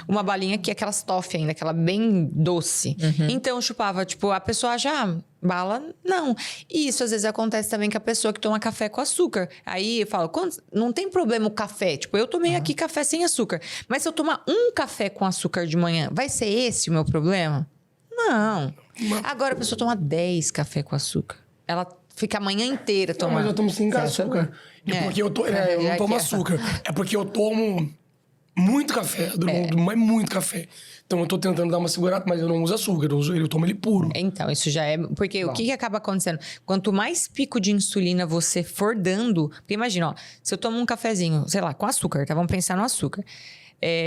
Uma balinha que é aquelas toffee ainda, aquela bem doce. Então, eu chupava, tipo, a pessoa já... bala, não. E isso, às vezes, acontece também com a pessoa que toma café com açúcar. Aí, eu falo, não tem problema o café. Tipo, eu tomei aqui café sem açúcar. Mas se eu tomar um café com açúcar de manhã, vai ser esse o meu problema? Não. Agora, a pessoa toma 10 café com açúcar. Ela fica a manhã inteira tomando. Mas eu tomo 5 açúcar. E porque eu não tomo açúcar. É porque eu tomo... muito café, mas muito café. Então eu tô tentando dar uma segurada, mas eu não uso açúcar, eu tomo ele puro. Então, isso já é... Porque o que acaba acontecendo? Quanto mais pico de insulina você for dando... Porque imagina, ó, se eu tomo um cafezinho, sei lá, com açúcar, tá? Vamos pensar no açúcar.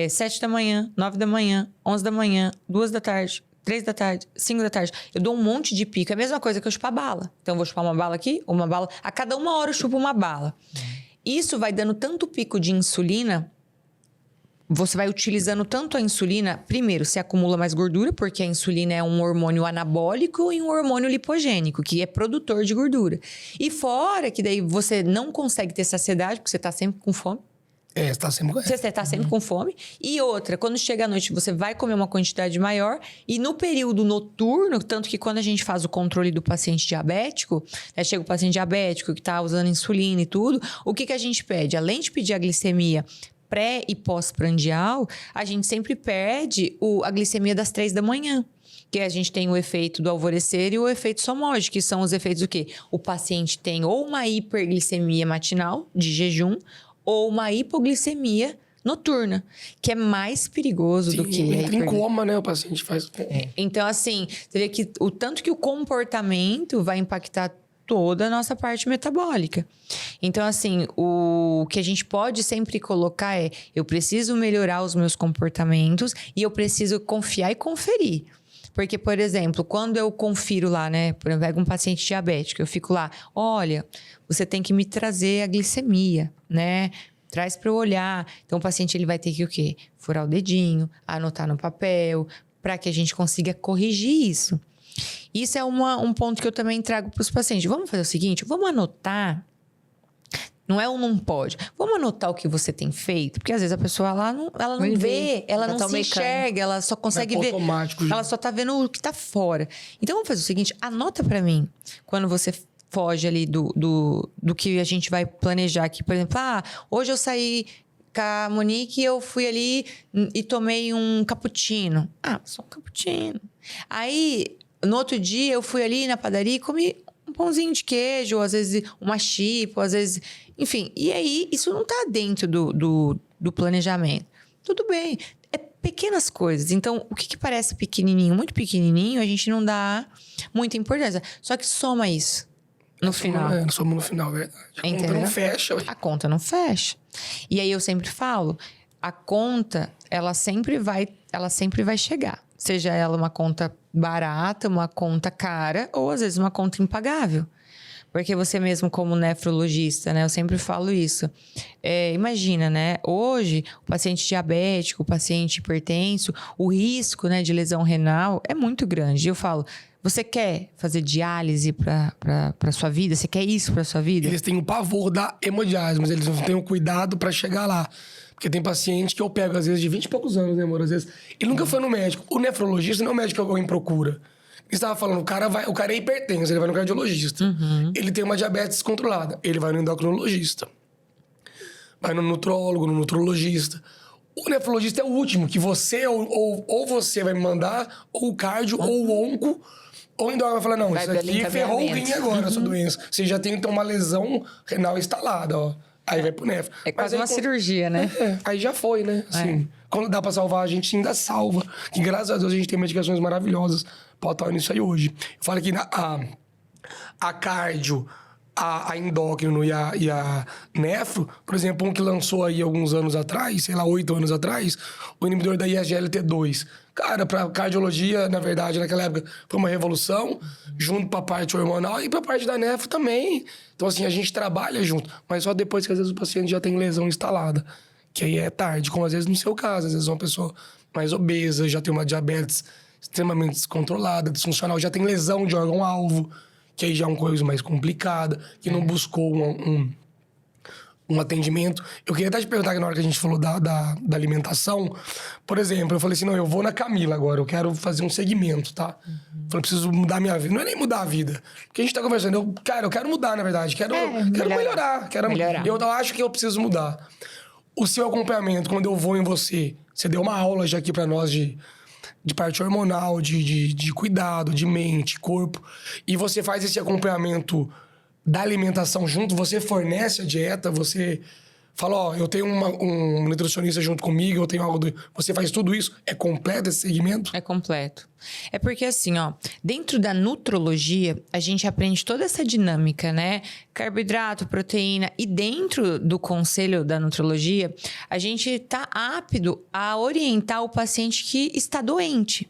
7 da manhã, 9 da manhã, 11 da manhã, 2 da tarde, 3 da tarde, 5 da tarde. Eu dou um monte de pico. É a mesma coisa que eu chupar bala. Então eu vou chupar uma bala aqui, uma bala... A cada 1 hora eu chupo uma bala. Isso vai dando tanto pico de insulina... Você vai utilizando tanto a insulina, primeiro, você acumula mais gordura, porque a insulina é um hormônio anabólico e um hormônio lipogênico, que é produtor de gordura. E fora que daí você não consegue ter saciedade, porque você tá sempre com fome. Você tá sempre com Você tá sempre com fome. E outra, quando chega à noite, você vai comer uma quantidade maior. E no período noturno, tanto que quando a gente faz o controle do paciente diabético, né, chega o paciente diabético que tá usando insulina e tudo, o que a gente pede? Além de pedir a glicemia pré e pós-prandial, a gente sempre perde a glicemia das 3 da manhã. Que a gente tem o efeito do alvorecer e o efeito SOMOD, que são os efeitos do quê? O paciente tem ou uma hiperglicemia matinal, de jejum, ou uma hipoglicemia noturna, que é mais perigoso do que entra em coma, né? O paciente faz... Então, assim, você vê que o tanto que o comportamento vai impactar toda a nossa parte metabólica. Então, assim, o que a gente pode sempre colocar é: eu preciso melhorar os meus comportamentos e eu preciso confiar e conferir. Porque, por exemplo, quando eu confiro lá, né? Por exemplo, pego um paciente diabético, eu fico lá, olha, você tem que me trazer a glicemia, né? Traz para eu olhar. Então, o paciente ele vai ter que o quê? Furar o dedinho, anotar no papel, para que a gente consiga corrigir isso. Isso é um ponto que eu também trago para os pacientes. Vamos fazer o seguinte, vamos anotar. Não é um não pode. Vamos anotar o que você tem feito. Porque às vezes a pessoa ela não vê, ela não se enxerga, ela só consegue ver. Ela só tá vendo o que tá fora. Então vamos fazer o seguinte, anota para mim. Quando você foge ali do que a gente vai planejar aqui. Por exemplo, hoje eu saí com a Monique e eu fui ali e tomei um cappuccino. Só um cappuccino. Aí... No outro dia, eu fui ali na padaria e comi um pãozinho de queijo, ou às vezes uma chipa, ou às vezes... Enfim, e aí isso não tá dentro do planejamento. Tudo bem, é pequenas coisas. Então, o que parece pequenininho, muito pequenininho, a gente não dá muita importância. Só que soma isso no final. Soma no final, verdade. A conta não fecha. A conta não fecha. E aí eu sempre falo, a conta, ela sempre vai chegar. Seja ela uma conta barata, uma conta cara, ou às vezes uma conta impagável. Porque você mesmo como nefrologista, né? Eu sempre falo isso. Imagina, né? Hoje, o paciente diabético, o paciente hipertenso, o risco, né, de lesão renal é muito grande. Eu falo, você quer fazer diálise para sua vida? Você quer isso para sua vida? Eles têm o pavor da hemodiálise, mas eles não têm o cuidado para chegar lá. Porque tem paciente que eu pego, às vezes, de 20 e poucos anos, né, amor? Às vezes, ele nunca foi no médico. O nefrologista não é o médico que alguém procura. Você estava falando, o cara é hipertenso, ele vai no cardiologista. Ele tem uma diabetes controlada, ele vai no endocrinologista. Vai no nutrólogo, no nutrologista. O nefrologista é o último, que você, ou você vai me mandar, ou o cardio, ou o onco, ou o endócrino vai falar, não, isso aqui ferrou o rim agora, a sua doença. Você já tem, então, uma lesão renal instalada, ó. Aí vai pro nefro. É quase uma cirurgia, né? Aí já foi, né? Assim, quando dá pra salvar, a gente ainda salva. Que graças a Deus a gente tem medicações maravilhosas pra atuar nisso aí hoje. Eu falo que a cardio, a endócrino e a nefro, por exemplo, um que lançou aí alguns anos atrás, sei lá, 8 anos atrás, o inibidor da ISGLT2. Cara, pra cardiologia, na verdade, naquela época, foi uma revolução, junto pra parte hormonal e pra parte da nefro também. Então, assim, a gente trabalha junto, mas só depois que às vezes o paciente já tem lesão instalada, que aí é tarde, como às vezes no seu caso, às vezes uma pessoa mais obesa, já tem uma diabetes extremamente descontrolada, disfuncional, já tem lesão de órgão-alvo, que aí já é uma coisa mais complicada, que não buscou um atendimento. Eu queria até te perguntar que na hora que a gente falou da alimentação, por exemplo, eu falei assim, não, eu vou na Camila agora, eu quero fazer um segmento, tá? Falei, preciso mudar minha vida. Não é nem mudar a vida. Porque a gente tá conversando, eu quero mudar, na verdade. Quero melhorar. Eu acho que eu preciso mudar. O seu acompanhamento, quando eu vou em você deu uma aula já aqui pra nós de parte hormonal, de cuidado, de mente, corpo. E você faz esse acompanhamento da alimentação junto, você fornece a dieta, você fala, ó, eu tenho um nutricionista junto comigo, eu tenho algo Você faz tudo isso? É completo esse segmento? É completo. É porque assim, ó, dentro da nutrologia, a gente aprende toda essa dinâmica, né? Carboidrato, proteína. E dentro do conselho da nutrologia, a gente tá apto a orientar o paciente que está doente.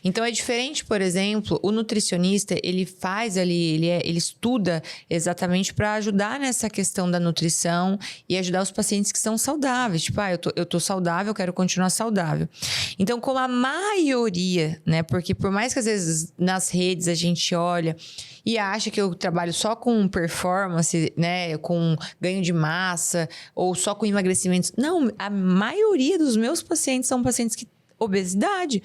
Então, é diferente, por exemplo, o nutricionista, ele faz ali, ele estuda exatamente para ajudar nessa questão da nutrição e ajudar os pacientes que são saudáveis. Tipo, eu tô saudável, eu quero continuar saudável. Então, como a maioria, né? Porque por mais que às vezes nas redes a gente olha e acha que eu trabalho só com performance, né? Com ganho de massa ou só com emagrecimento. Não, a maioria dos meus pacientes são pacientes que obesidade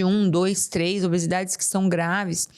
1, 2, 3, obesidades que são graves.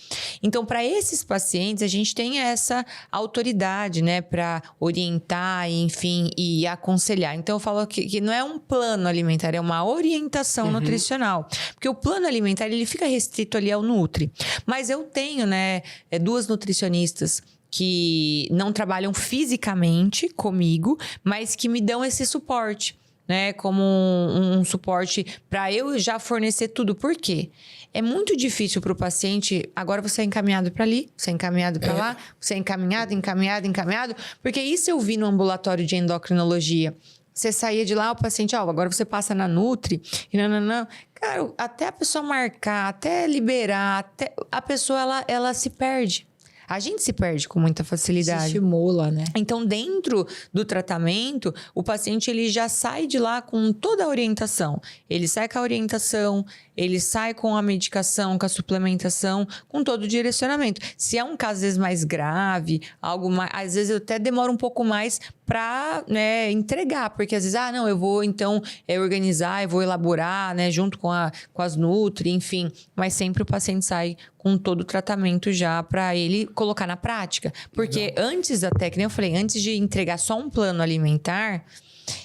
Então, para esses pacientes, a gente tem essa autoridade, né, para orientar, enfim, e aconselhar. Então, eu falo que não é um plano alimentar, é uma orientação nutricional. Porque o plano alimentar, ele fica restrito ali ao Nutri. Mas eu tenho, né, 2 nutricionistas que não trabalham fisicamente comigo, mas que me dão esse suporte, né, como um suporte para eu já fornecer tudo. Por quê? É muito difícil para o paciente, agora você é encaminhado para ali, você é encaminhado para lá, você é encaminhado, porque isso eu vi no ambulatório de endocrinologia. Você saía de lá, o paciente, agora você passa na Nutri, e não. Cara, até a pessoa marcar, até liberar, a pessoa, ela se perde. A gente se perde com muita facilidade. Se estimula, né? Então, dentro do tratamento, o paciente ele já sai de lá com toda a orientação. Ele sai com a orientação, ele sai com a medicação, com a suplementação, com todo o direcionamento. Se é um caso, às vezes, mais grave, algo mais... Às vezes, eu até demoro um pouco mais para, né, entregar. Porque, às vezes, eu vou, então, organizar, eu vou elaborar, né, junto com as Nutri, enfim. Mas sempre o paciente sai com todo o tratamento já para ele colocar na prática. Porque antes até, que nem eu falei, antes de entregar só um plano alimentar,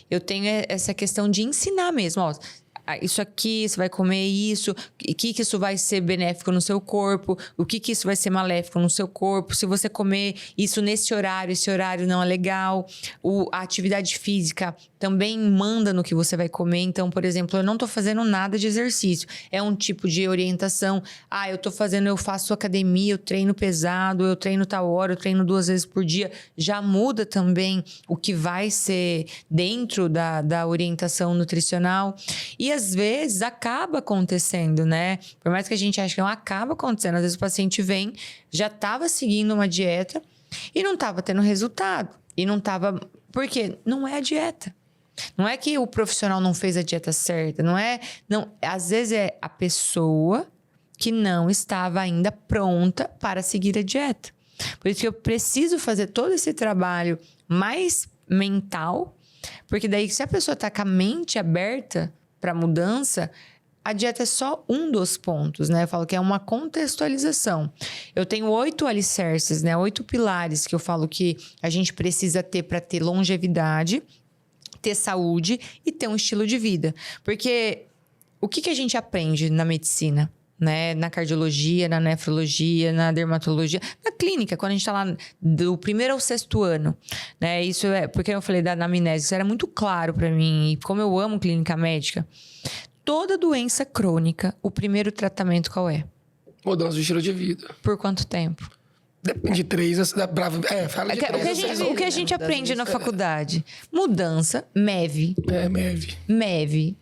eu tenho essa questão de ensinar mesmo, isso aqui, você vai comer isso, o que isso vai ser benéfico no seu corpo, o que isso vai ser maléfico no seu corpo, se você comer isso nesse horário, esse horário não é legal. A atividade física também manda no que você vai comer. Então, por exemplo, eu não tô fazendo nada de exercício. É um tipo de orientação. Eu faço academia, eu treino pesado, eu treino tal hora, eu treino 2 vezes por dia. Já muda também o que vai ser dentro da orientação nutricional. E às vezes acaba acontecendo, né? Por mais que a gente ache que não acaba acontecendo, às vezes o paciente vem, já estava seguindo uma dieta e não estava tendo resultado. Por quê? Não é a dieta. Não é que o profissional não fez a dieta certa, às vezes é a pessoa que não estava ainda pronta para seguir a dieta. Por isso que eu preciso fazer todo esse trabalho mais mental, porque daí se a pessoa está com a mente aberta para mudança, a dieta é só um dos pontos, né? Eu falo que é uma contextualização. Eu tenho 8 alicerces, né? 8 pilares que eu falo que a gente precisa ter para ter longevidade, ter saúde e ter um estilo de vida. Porque o que a gente aprende na medicina, né? Na cardiologia, na nefrologia, na dermatologia, na clínica, quando a gente tá lá do 1º ao 6º ano, né? Isso é porque eu falei da anamnese, isso era muito claro para mim. E como eu amo clínica médica, toda doença crônica, o primeiro tratamento qual é? Mudança de estilo de vida. Por quanto tempo? Depende de 3 fala de 3 O que a gente aprende na faculdade? Mudança, MEV. MEV.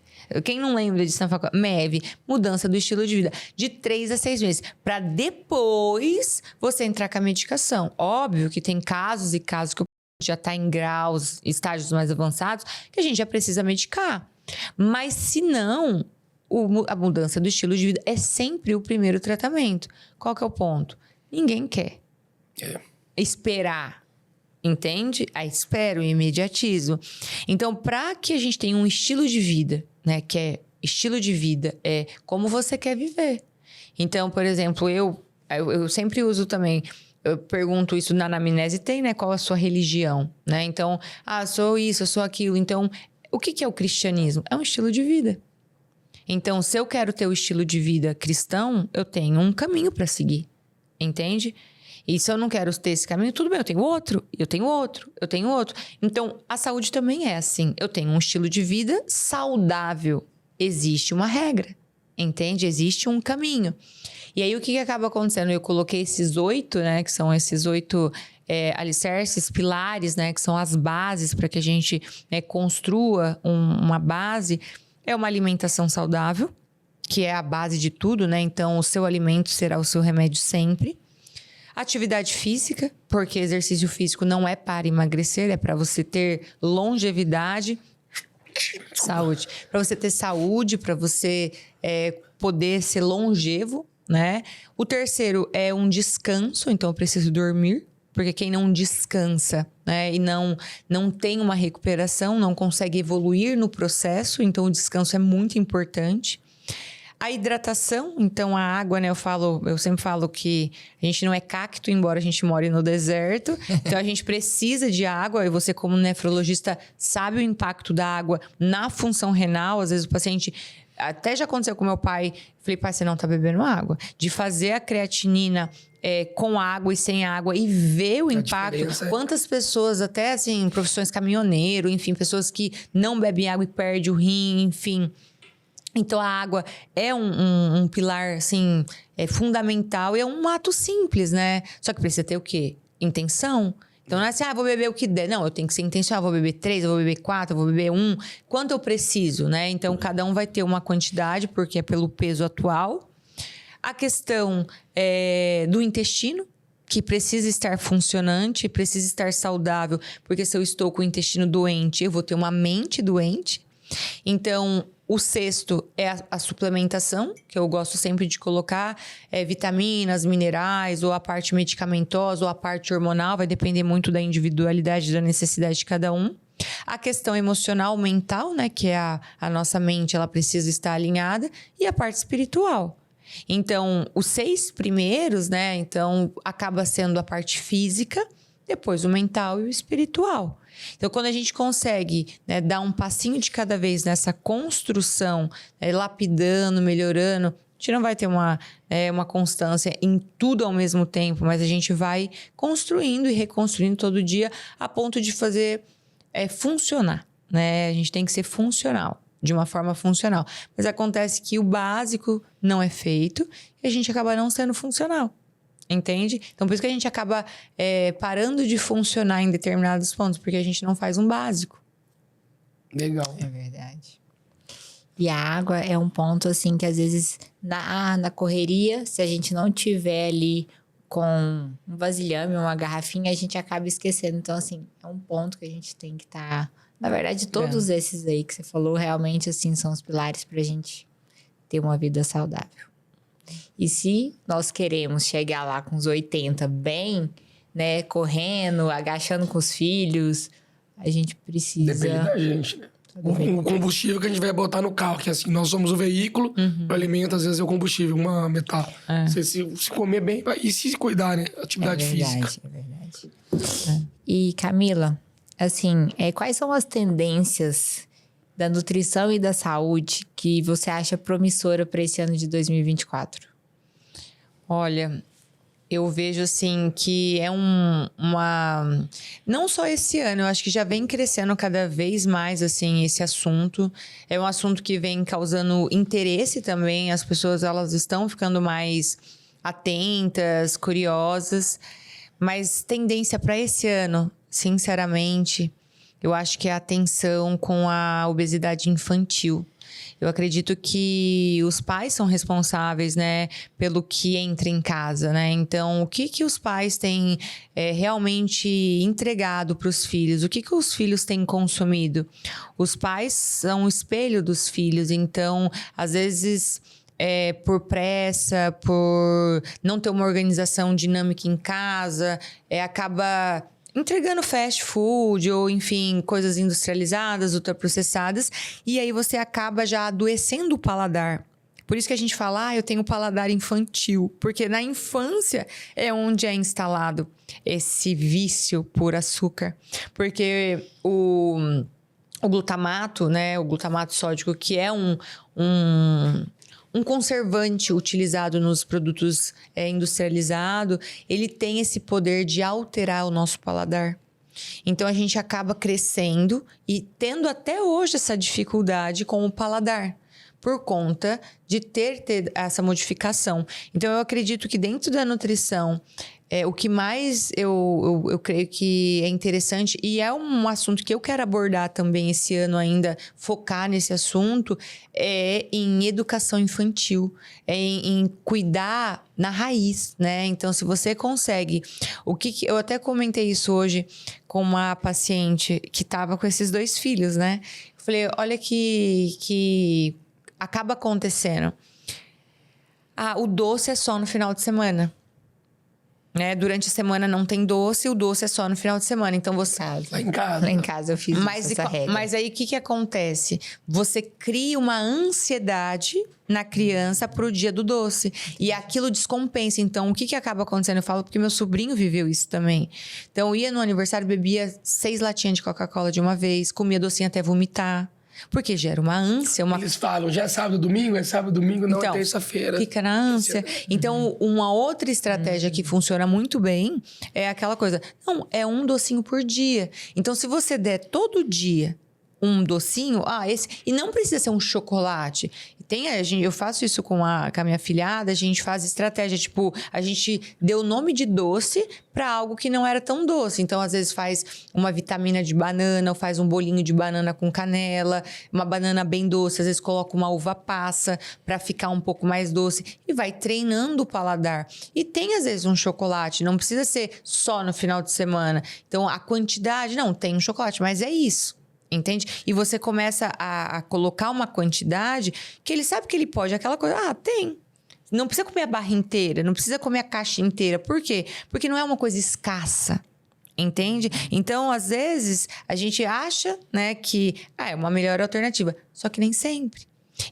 Quem não lembra disso na faculdade? MEV, mudança do estilo de vida. De 3 a 6 meses. Para depois você entrar com a medicação. Óbvio que tem casos e casos que o já está em graus, estágios mais avançados, que a gente já precisa medicar. Mas se não, a mudança do estilo de vida é sempre o primeiro tratamento. Qual que é o ponto? Ninguém quer esperar. Entende? A espera, o imediatismo. Então, para que a gente tenha um estilo de vida, né? Que é estilo de vida, é como você quer viver. Então, por exemplo, eu sempre uso também, eu pergunto isso na anamnese, tem, né? Qual a sua religião, né? Então, sou isso, eu sou aquilo. Então, o que é o cristianismo? É um estilo de vida. Então, se eu quero ter o estilo de vida cristão, eu tenho um caminho para seguir. Entende? E se eu não quero ter esse caminho, tudo bem, eu tenho outro, eu tenho outro, eu tenho outro. Então, a saúde também é assim. Eu tenho um estilo de vida saudável. Existe uma regra, entende? Existe um caminho. E aí, o que acaba acontecendo? Eu coloquei esses 8, né? Que são esses 8 alicerces, pilares, né? Que são as bases para que a gente construa uma base. É uma alimentação saudável, que é a base de tudo, né? Então, o seu alimento será o seu remédio sempre. Atividade física, porque exercício físico não é para emagrecer, é para você ter longevidade. Saúde. Para você ter saúde, para você poder ser longevo, né? O terceiro é um descanso, então eu preciso dormir. Porque quem não descansa, né, e não tem uma recuperação, não consegue evoluir no processo. Então, o descanso é muito importante. A hidratação, então a água, né? Eu sempre falo que a gente não é cacto, embora a gente more no deserto. Então a gente precisa de água. E você, como nefrologista, sabe o impacto da água na função renal. Às vezes o paciente... Até já aconteceu com meu pai. Falei, pai, você não tá bebendo água. De fazer a creatinina com água e sem água e ver o impacto. Quantas pessoas, até assim, profissões caminhoneiro, enfim, pessoas que não bebem água e perdem o rim, enfim... Então, a água é um pilar, assim, fundamental. E é um ato simples, né? Só que precisa ter o quê? Intenção. Então, não é assim, vou beber o que der. Não, eu tenho que ser intencional. Vou beber 3, eu vou beber 4, eu vou beber 1. Quanto eu preciso, né? Então, cada um vai ter uma quantidade, porque é pelo peso atual. A questão do intestino, que precisa estar funcionante, precisa estar saudável. Porque se eu estou com o intestino doente, eu vou ter uma mente doente. Então... O sexto é a suplementação, que eu gosto sempre de colocar, vitaminas, minerais, ou a parte medicamentosa, ou a parte hormonal, vai depender muito da individualidade, da necessidade de cada um. A questão emocional, mental, né, que é a nossa mente, ela precisa estar alinhada, e a parte espiritual. Então, os 6 primeiros, né, então acaba sendo a parte física, depois o mental e o espiritual. Então, quando a gente consegue, né, dar um passinho de cada vez nessa construção, lapidando, melhorando, a gente não vai ter uma constância em tudo ao mesmo tempo, mas a gente vai construindo e reconstruindo todo dia a ponto de fazer funcionar, né? A gente tem que ser funcional, de uma forma funcional. Mas acontece que o básico não é feito e a gente acaba não sendo funcional. Entende? Então, por isso que a gente acaba parando de funcionar em determinados pontos, porque a gente não faz um básico. Legal. É verdade. E a água é um ponto, assim, que às vezes, na correria, se a gente não tiver ali com um vasilhame, uma garrafinha, a gente acaba esquecendo. Então, assim, é um ponto que a gente tem que estar... Na verdade, todos esses aí que você falou, realmente, assim, são os pilares pra gente ter uma vida saudável. E se nós queremos chegar lá com os 80 bem, né, correndo, agachando com os filhos, a gente precisa... Depende da gente, né? O combustível que a gente vai botar no carro, que assim, nós somos o veículo, o alimento às vezes é o combustível, uma metal. Você se comer bem e se cuidar, né? Atividade física. É verdade. E Camila, assim, quais são as tendências da nutrição e da saúde que você acha promissora para esse ano de 2024? Olha, eu vejo assim que não só esse ano, eu acho que já vem crescendo cada vez mais assim esse assunto. É um assunto que vem causando interesse também. As pessoas, elas estão ficando mais atentas, curiosas. Mas tendência para esse ano, sinceramente, eu acho que é a atenção com a obesidade infantil. Eu acredito que os pais são responsáveis, né, pelo que entra em casa, né? Então, o que os pais têm realmente entregado para os filhos? O que os filhos têm consumido? Os pais são o espelho dos filhos, então, às vezes, por pressa, por não ter uma organização dinâmica em casa, acaba entregando fast food ou, enfim, coisas industrializadas, ultraprocessadas, e aí você acaba já adoecendo o paladar. Por isso que a gente fala, eu tenho paladar infantil, porque na infância é onde é instalado esse vício por açúcar. Porque o glutamato, né, o glutamato sódico, que é um conservante utilizado nos produtos industrializados, ele tem esse poder de alterar o nosso paladar. Então, a gente acaba crescendo e tendo até hoje essa dificuldade com o paladar, por conta de ter essa modificação. Então, eu acredito que dentro da nutrição, o que mais eu creio que é interessante, e é um assunto que eu quero abordar também esse ano ainda, focar nesse assunto, é em educação infantil, em cuidar na raiz, né? Então, se você consegue... eu até comentei isso hoje com uma paciente que estava com esses 2 filhos, né? Eu falei, olha que acaba acontecendo. O doce é só no final de semana. Né? Durante a semana não tem doce, o doce é só no final de semana. Então você... Lá em casa. Lá em casa eu fiz essa regra. Mas aí o que acontece? Você cria uma ansiedade na criança pro dia do doce. E aquilo descompensa. Então, o que acaba acontecendo? Eu falo porque meu sobrinho viveu isso também. Então, eu ia no aniversário, bebia 6 latinhas de Coca-Cola de uma vez, comia docinho até vomitar. Porque gera uma ânsia, Eles falam, já é sábado, domingo? É sábado, domingo, não, então, é terça-feira. Fica na ânsia. Então, uma outra estratégia que funciona muito bem é aquela coisa... Não, é um docinho por dia. Então, se você der todo dia um docinho... esse... E não precisa ser um chocolate. Eu faço isso com a minha filhada, a gente faz estratégia. Tipo, a gente deu o nome de doce para algo que não era tão doce. Então, às vezes, faz uma vitamina de banana, ou faz um bolinho de banana com canela, uma banana bem doce. Às vezes, coloca uma uva passa para ficar um pouco mais doce. E vai treinando o paladar. E tem, às vezes, um chocolate. Não precisa ser só no final de semana. Então, a quantidade... Não, tem um chocolate, mas é isso. Entende? E você começa a colocar uma quantidade que ele sabe que ele pode. Aquela coisa, tem. Não precisa comer a barra inteira, não precisa comer a caixa inteira. Por quê? Porque não é uma coisa escassa. Entende? Então, às vezes, a gente acha, né, que é uma melhor alternativa. Só que nem sempre.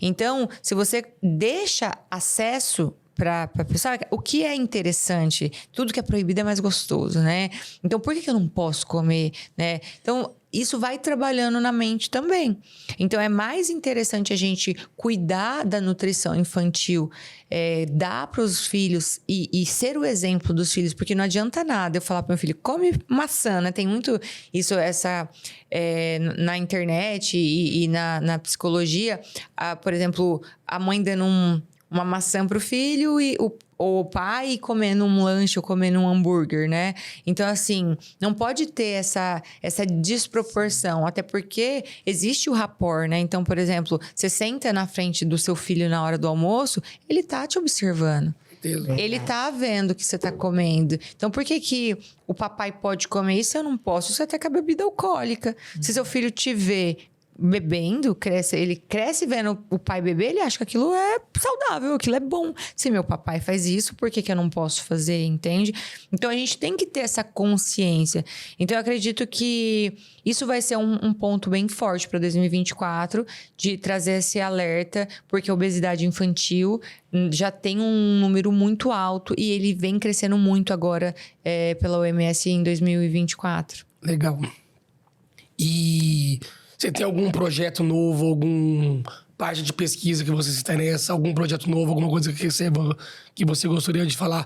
Então, se você deixa acesso para a pessoa, o que é interessante? Tudo que é proibido é mais gostoso, né? Então, por que eu não posso comer, né? Então, isso vai trabalhando na mente também. Então, é mais interessante a gente cuidar da nutrição infantil, dar para os filhos e ser o exemplo dos filhos, porque não adianta nada eu falar para meu filho, come maçã, né? Tem muito isso, na internet e na psicologia, por exemplo, a mãe dando uma maçã pro filho e o pai comendo um lanche ou comendo um hambúrguer, né? Então, assim, não pode ter essa desproporção, até porque existe o rapport, né? Então, por exemplo, você senta na frente do seu filho na hora do almoço, ele tá te observando. Ele tá vendo o que você tá comendo. Então, por que o papai pode comer isso e eu não posso? Isso até com a bebida alcoólica. Se seu filho te vê bebendo, ele cresce vendo o pai beber, ele acha que aquilo é saudável, aquilo é bom. Se meu papai faz isso, por que eu não posso fazer, entende? Então, a gente tem que ter essa consciência. Então, eu acredito que isso vai ser um ponto bem forte para 2024, de trazer esse alerta, porque a obesidade infantil já tem um número muito alto e ele vem crescendo muito agora pela OMS em 2024. Legal. E... você tem algum projeto novo, algum parte de pesquisa que você se interessa, algum projeto novo, alguma coisa que você gostaria de falar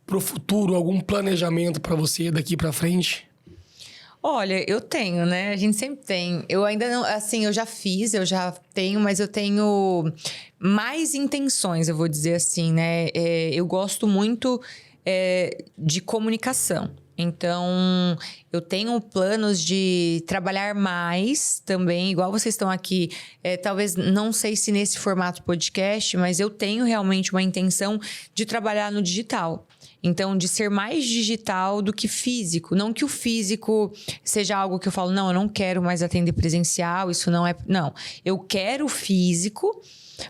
pro futuro, algum planejamento para você daqui para frente? Olha, eu tenho, né? A gente sempre tem. Eu ainda não... Assim, eu já tenho, mas eu tenho mais intenções, eu vou dizer assim, né? Eu gosto muito de comunicação. Então, eu tenho planos de trabalhar mais também, igual vocês estão aqui. Talvez, não sei se nesse formato podcast, mas eu tenho realmente uma intenção de trabalhar no digital. Então, de ser mais digital do que físico. Não que o físico seja algo que eu falo, não, eu não quero mais atender presencial, isso não é... Não, eu quero o físico,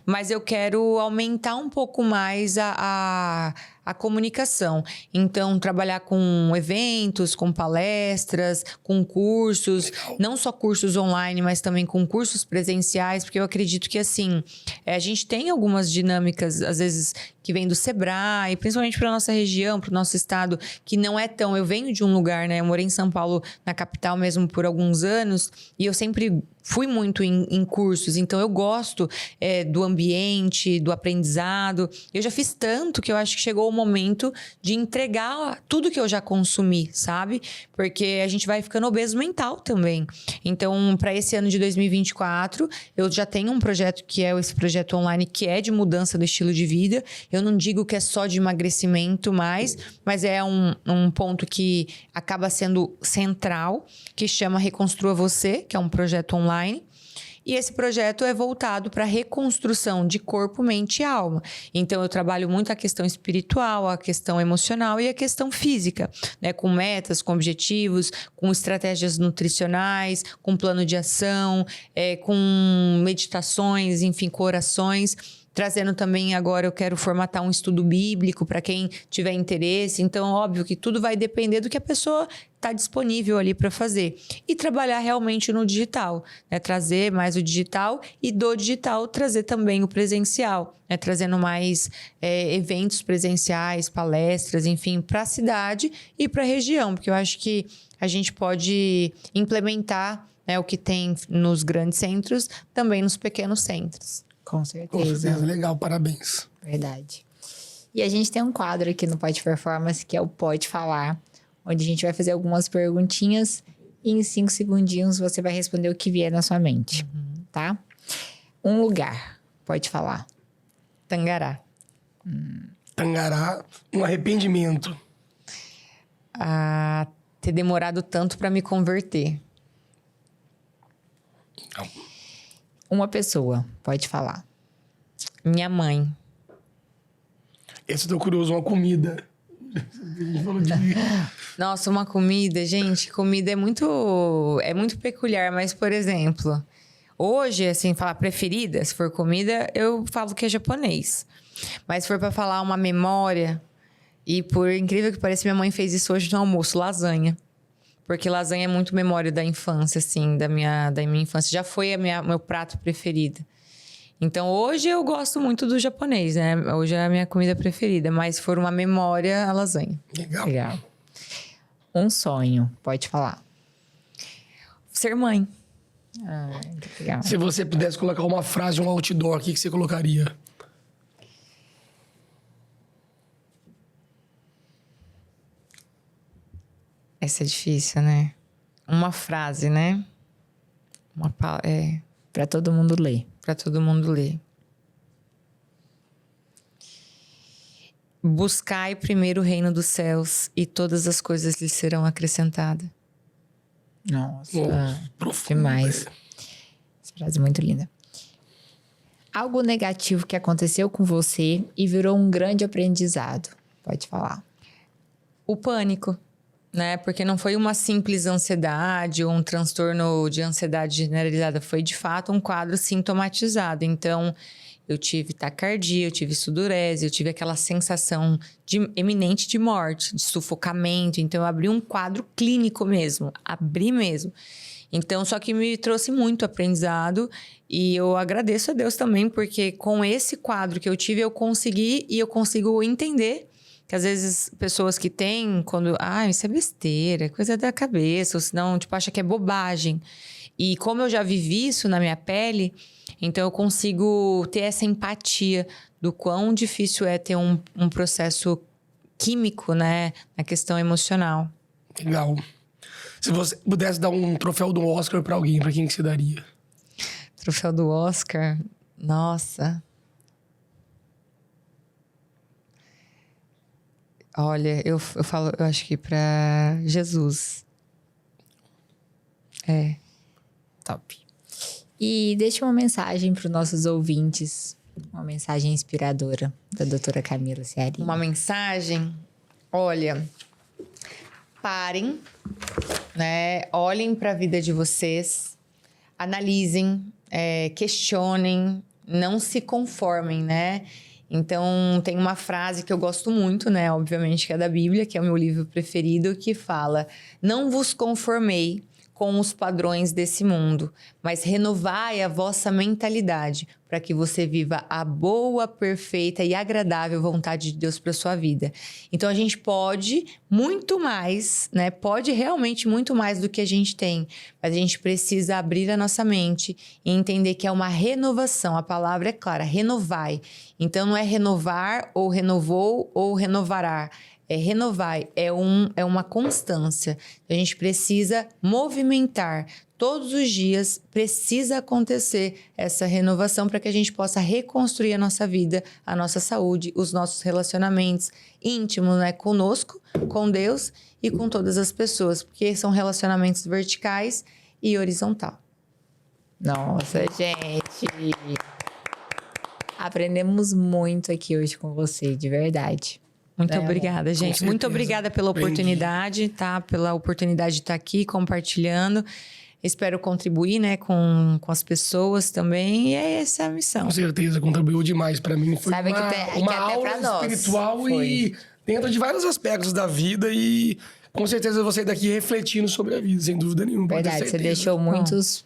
mas eu quero aumentar um pouco mais a comunicação. Então, trabalhar com eventos, com palestras, com cursos, não só cursos online, mas também com cursos presenciais, porque eu acredito que, assim, a gente tem algumas dinâmicas, às vezes, que vem do Sebrae, principalmente para nossa região, para o nosso estado, que não é tão... Eu venho de um lugar, né? Eu morei em São Paulo, na capital mesmo, por alguns anos, e eu sempre fui muito em cursos, então eu gosto do ambiente, do aprendizado. Eu já fiz tanto que eu acho que chegou o momento de entregar tudo que eu já consumi, sabe? Porque a gente vai ficando obeso mental também. Então, para esse ano de 2024, eu já tenho um projeto que é esse projeto online, que é de mudança do estilo de vida. Eu não digo que é só de emagrecimento mais, mas é um ponto que acaba sendo central, que chama Reconstrua Você, que é um projeto online. E esse projeto é voltado para a reconstrução de corpo, mente e alma. Então, eu trabalho muito a questão espiritual, a questão emocional e a questão física, né? Com metas, com objetivos, com estratégias nutricionais, com plano de ação, com meditações, enfim, com orações. Trazendo também agora, eu quero formatar um estudo bíblico para quem tiver interesse. Então, óbvio que tudo vai depender do que a pessoa está disponível ali para fazer. E trabalhar realmente no digital, né? Trazer mais o digital e do digital trazer também o presencial, né? Trazendo mais eventos presenciais, palestras, enfim, para a cidade e para a região. Porque eu acho que a gente pode implementar, né, o que tem nos grandes centros, também nos pequenos centros. Com Com certeza. certeza, legal, parabéns. Verdade. E a gente tem um quadro aqui no Pode Performance, que é o Pode Falar, onde a gente vai fazer algumas perguntinhas e em 5 segundinhos você vai responder o que vier na sua mente, tá? Um lugar, pode falar. Tangará. Tangará, um arrependimento. Ter demorado tanto para me converter. Não. Uma pessoa, pode falar. Minha mãe. Esse eu tô curioso, uma comida. A gente falou de... Nossa, uma comida, gente, comida é muito peculiar, mas, por exemplo, hoje, assim, falar preferida, se for comida, eu falo que é japonês. Mas se for para falar uma memória, e por incrível que pareça, minha mãe fez isso hoje no almoço, lasanha. Porque lasanha é muito memória da infância, assim, da minha infância. Já foi meu prato preferido. Então, hoje eu gosto muito do japonês, né? Hoje é a minha comida preferida. Mas se for uma memória, a lasanha. Legal. Legal. Um sonho, pode falar. Ser mãe. Que legal. Se você pudesse colocar uma frase, um outdoor, o que você colocaria? Essa é difícil, né? Uma frase, né? Pra todo mundo ler. Para todo mundo ler. Buscai primeiro o reino dos céus e todas as coisas lhe serão acrescentadas. Nossa, Profundo. demais. Essa frase é muito linda. Algo negativo que aconteceu com você e virou um grande aprendizado. Pode falar. O pânico, né? Porque não foi uma simples ansiedade ou um transtorno de ansiedade generalizada. Foi, de fato, um quadro sintomatizado. Então, eu tive taquicardia, eu tive sudorese, eu tive aquela sensação eminente de morte, de sufocamento. Então, eu abri um quadro clínico mesmo. Abri mesmo. Então, só que me trouxe muito aprendizado. E eu agradeço a Deus também, porque com esse quadro que eu tive, eu consegui e eu consigo entender que às vezes pessoas que têm, quando... isso é besteira, coisa da cabeça. Ou senão, acha que é bobagem. E como eu já vivi isso na minha pele, então eu consigo ter essa empatia do quão difícil é ter um processo químico, né? Na questão emocional. Legal. Se você pudesse dar um troféu do Oscar pra alguém, pra quem que você daria? Troféu do Oscar? Nossa... Olha, eu falo, eu acho que pra Jesus. Top. E deixa uma mensagem para os nossos ouvintes, uma mensagem inspiradora da doutora Camila Ciarini. Uma mensagem, olha, parem, né? Olhem para a vida de vocês, analisem, questionem, não se conformem, né? Então, tem uma frase que eu gosto muito, né? Obviamente, que é da Bíblia, que é o meu livro preferido, que fala: não vos conformei com os padrões desse mundo, mas renovai a vossa mentalidade para que você viva a boa, perfeita e agradável vontade de Deus para sua vida. Então, a gente pode muito mais, né? Pode realmente muito mais do que a gente tem, mas a gente precisa abrir a nossa mente e entender que é uma renovação. A palavra é clara, renovai. Então, não é renovar ou renovou ou renovará. É renovar, é uma constância. A gente precisa movimentar. Todos os dias precisa acontecer essa renovação para que a gente possa reconstruir a nossa vida, a nossa saúde, os nossos relacionamentos íntimos, né? Conosco, com Deus e com todas as pessoas, porque são relacionamentos verticais e horizontal. Nossa, gente! Aprendemos muito aqui hoje com você, de verdade. Muito obrigada, gente. certeza. Muito obrigada pela oportunidade, tá? Pela oportunidade de estar aqui compartilhando. Espero contribuir, né, com as pessoas também. E é essa a missão. Com certeza, contribuiu demais pra mim. Foi Sabe que uma, até uma pra aula nós. espiritual Foi. e dentro de vários aspectos da vida. E com certeza eu vou sair daqui refletindo sobre a vida, sem dúvida nenhuma. pode ter Verdade, você certeza. deixou muitos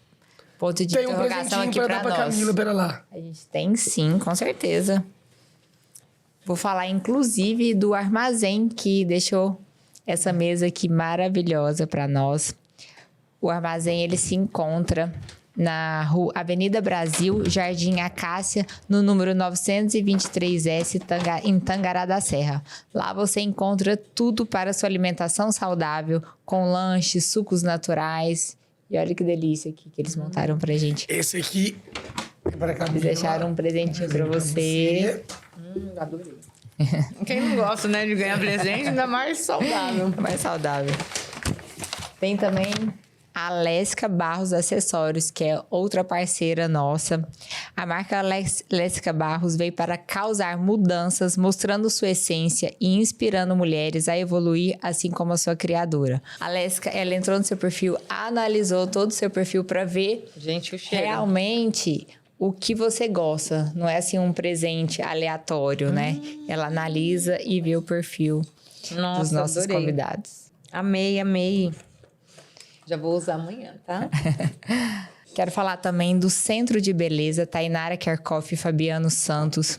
pontos de Tem um interrogação presentinho aqui pra pra dar pra nós. Camila, pera lá. A gente tem sim, com certeza. Vou falar, inclusive, do armazém que deixou essa mesa aqui maravilhosa para nós. O armazém, ele se encontra na rua Avenida Brasil, Jardim Acácia, no número 923S, em Tangará da Serra. Lá você encontra tudo para sua alimentação saudável, com lanches, sucos naturais. E olha que delícia aqui que eles montaram pra gente. Esse aqui é pra Camila. Eles deixaram um presentinho pra você. Adorei. Quem não gosta, né, de ganhar presente, ainda mais saudável. Mais saudável. Tem também a Lésica Barros Acessórios, que é outra parceira nossa. A marca Lésica Barros veio para causar mudanças, mostrando sua essência e inspirando mulheres a evoluir, assim como a sua criadora. A Lésica, ela entrou no seu perfil, analisou todo o seu perfil para ver Gente, o cheiro. realmente o que você gosta. Não é assim um presente aleatório, né? Ela analisa e vê o perfil Nossa, dos nossos adorei. convidados. Amei, amei. Já vou usar amanhã, tá? Quero falar também do Centro de Beleza, Tainara Kerkhoff e Fabiano Santos.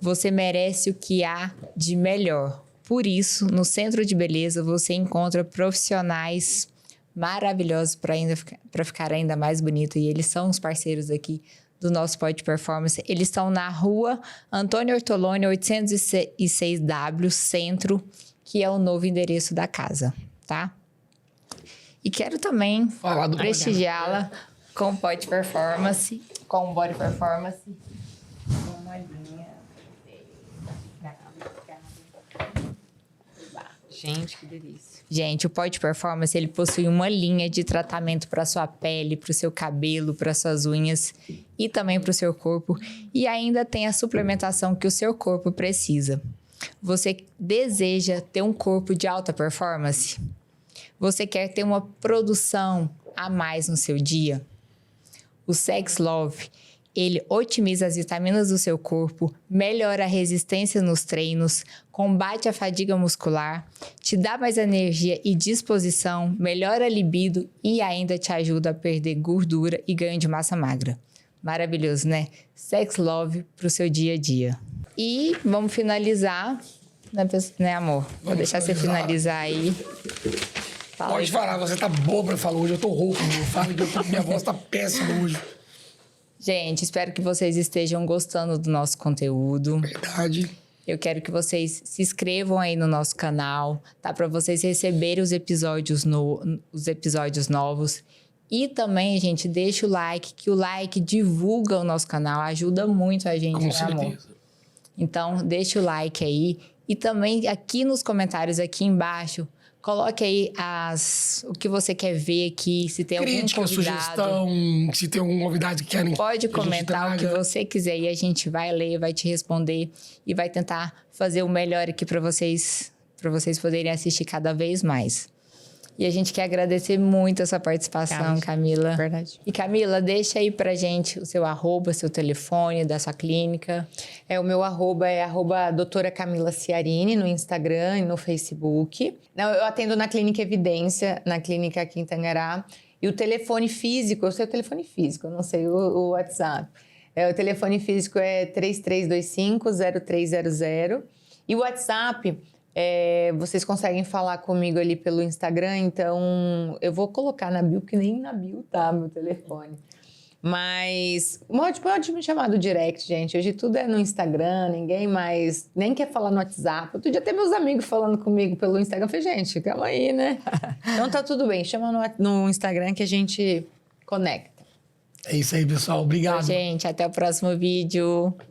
Você merece o que há de melhor. Por isso, no Centro de Beleza, você encontra profissionais maravilhosos para ficar ainda mais bonito. E eles são os parceiros aqui do nosso Pod Performance. Eles estão na rua Antônio Ortoloni, 806W, Centro, que é o novo endereço da casa, tá? E quero também Falar do prestigiá-la com o Pod Performance, com o Body Performance. Uma linha. Gente, que delícia. Gente, o Pod Performance, ele possui uma linha de tratamento para sua pele, para o seu cabelo, para suas unhas e também para o seu corpo. E ainda tem a suplementação que o seu corpo precisa. Você deseja ter um corpo de alta performance? Você quer ter uma produção a mais no seu dia? O Sex Love, ele otimiza as vitaminas do seu corpo, melhora a resistência nos treinos, combate a fadiga muscular, te dá mais energia e disposição, melhora a libido e ainda te ajuda a perder gordura e ganho de massa magra. Maravilhoso, né? Sex Love pro seu dia a dia. E vamos finalizar, né, amor? Vou deixar você finalizar aí. Fala Pode aí. falar, você tá boa pra falar hoje. Eu tô rouco, meu. Fala que minha voz tá péssima hoje. Gente, espero que vocês estejam gostando do nosso conteúdo. Verdade. Eu quero que vocês se inscrevam aí no nosso canal, tá? Para vocês receberem os episódios novos. E também, gente, deixa o like, que o like divulga o nosso canal, ajuda muito a gente, Com né, amor? certeza. Então, deixa o like aí E também aqui nos comentários, aqui embaixo, coloque aí o que você quer ver aqui, se tem Crítica, algum convidado. sugestão, se tem algum convidado que querem Pode que a gente comentar o que traga. você quiser e a gente vai ler, vai te responder e vai tentar fazer o melhor aqui para vocês poderem assistir cada vez mais. E a gente quer agradecer muito a sua participação, Camila. Verdade. E Camila, deixa aí pra gente o seu arroba, seu telefone da sua clínica. O meu arroba é doutora Camila Ciarini no Instagram e no Facebook. Eu atendo na Clínica Evidência, na clínica aqui em Tangará. E o telefone físico, eu sei o telefone físico, eu não sei o WhatsApp. O telefone físico é 3325-0300. E o WhatsApp, vocês conseguem falar comigo ali pelo Instagram, então eu vou colocar na bio, porque nem na bio tá meu telefone. Mas pode me chamar do direct, gente. Hoje tudo é no Instagram, ninguém mais nem quer falar no WhatsApp. Outro dia até meus amigos falando comigo pelo Instagram. Eu falei, gente, calma aí, né? Então tá tudo bem, chama no Instagram que a gente conecta. É isso aí, pessoal. Obrigado. Gente, até o próximo vídeo.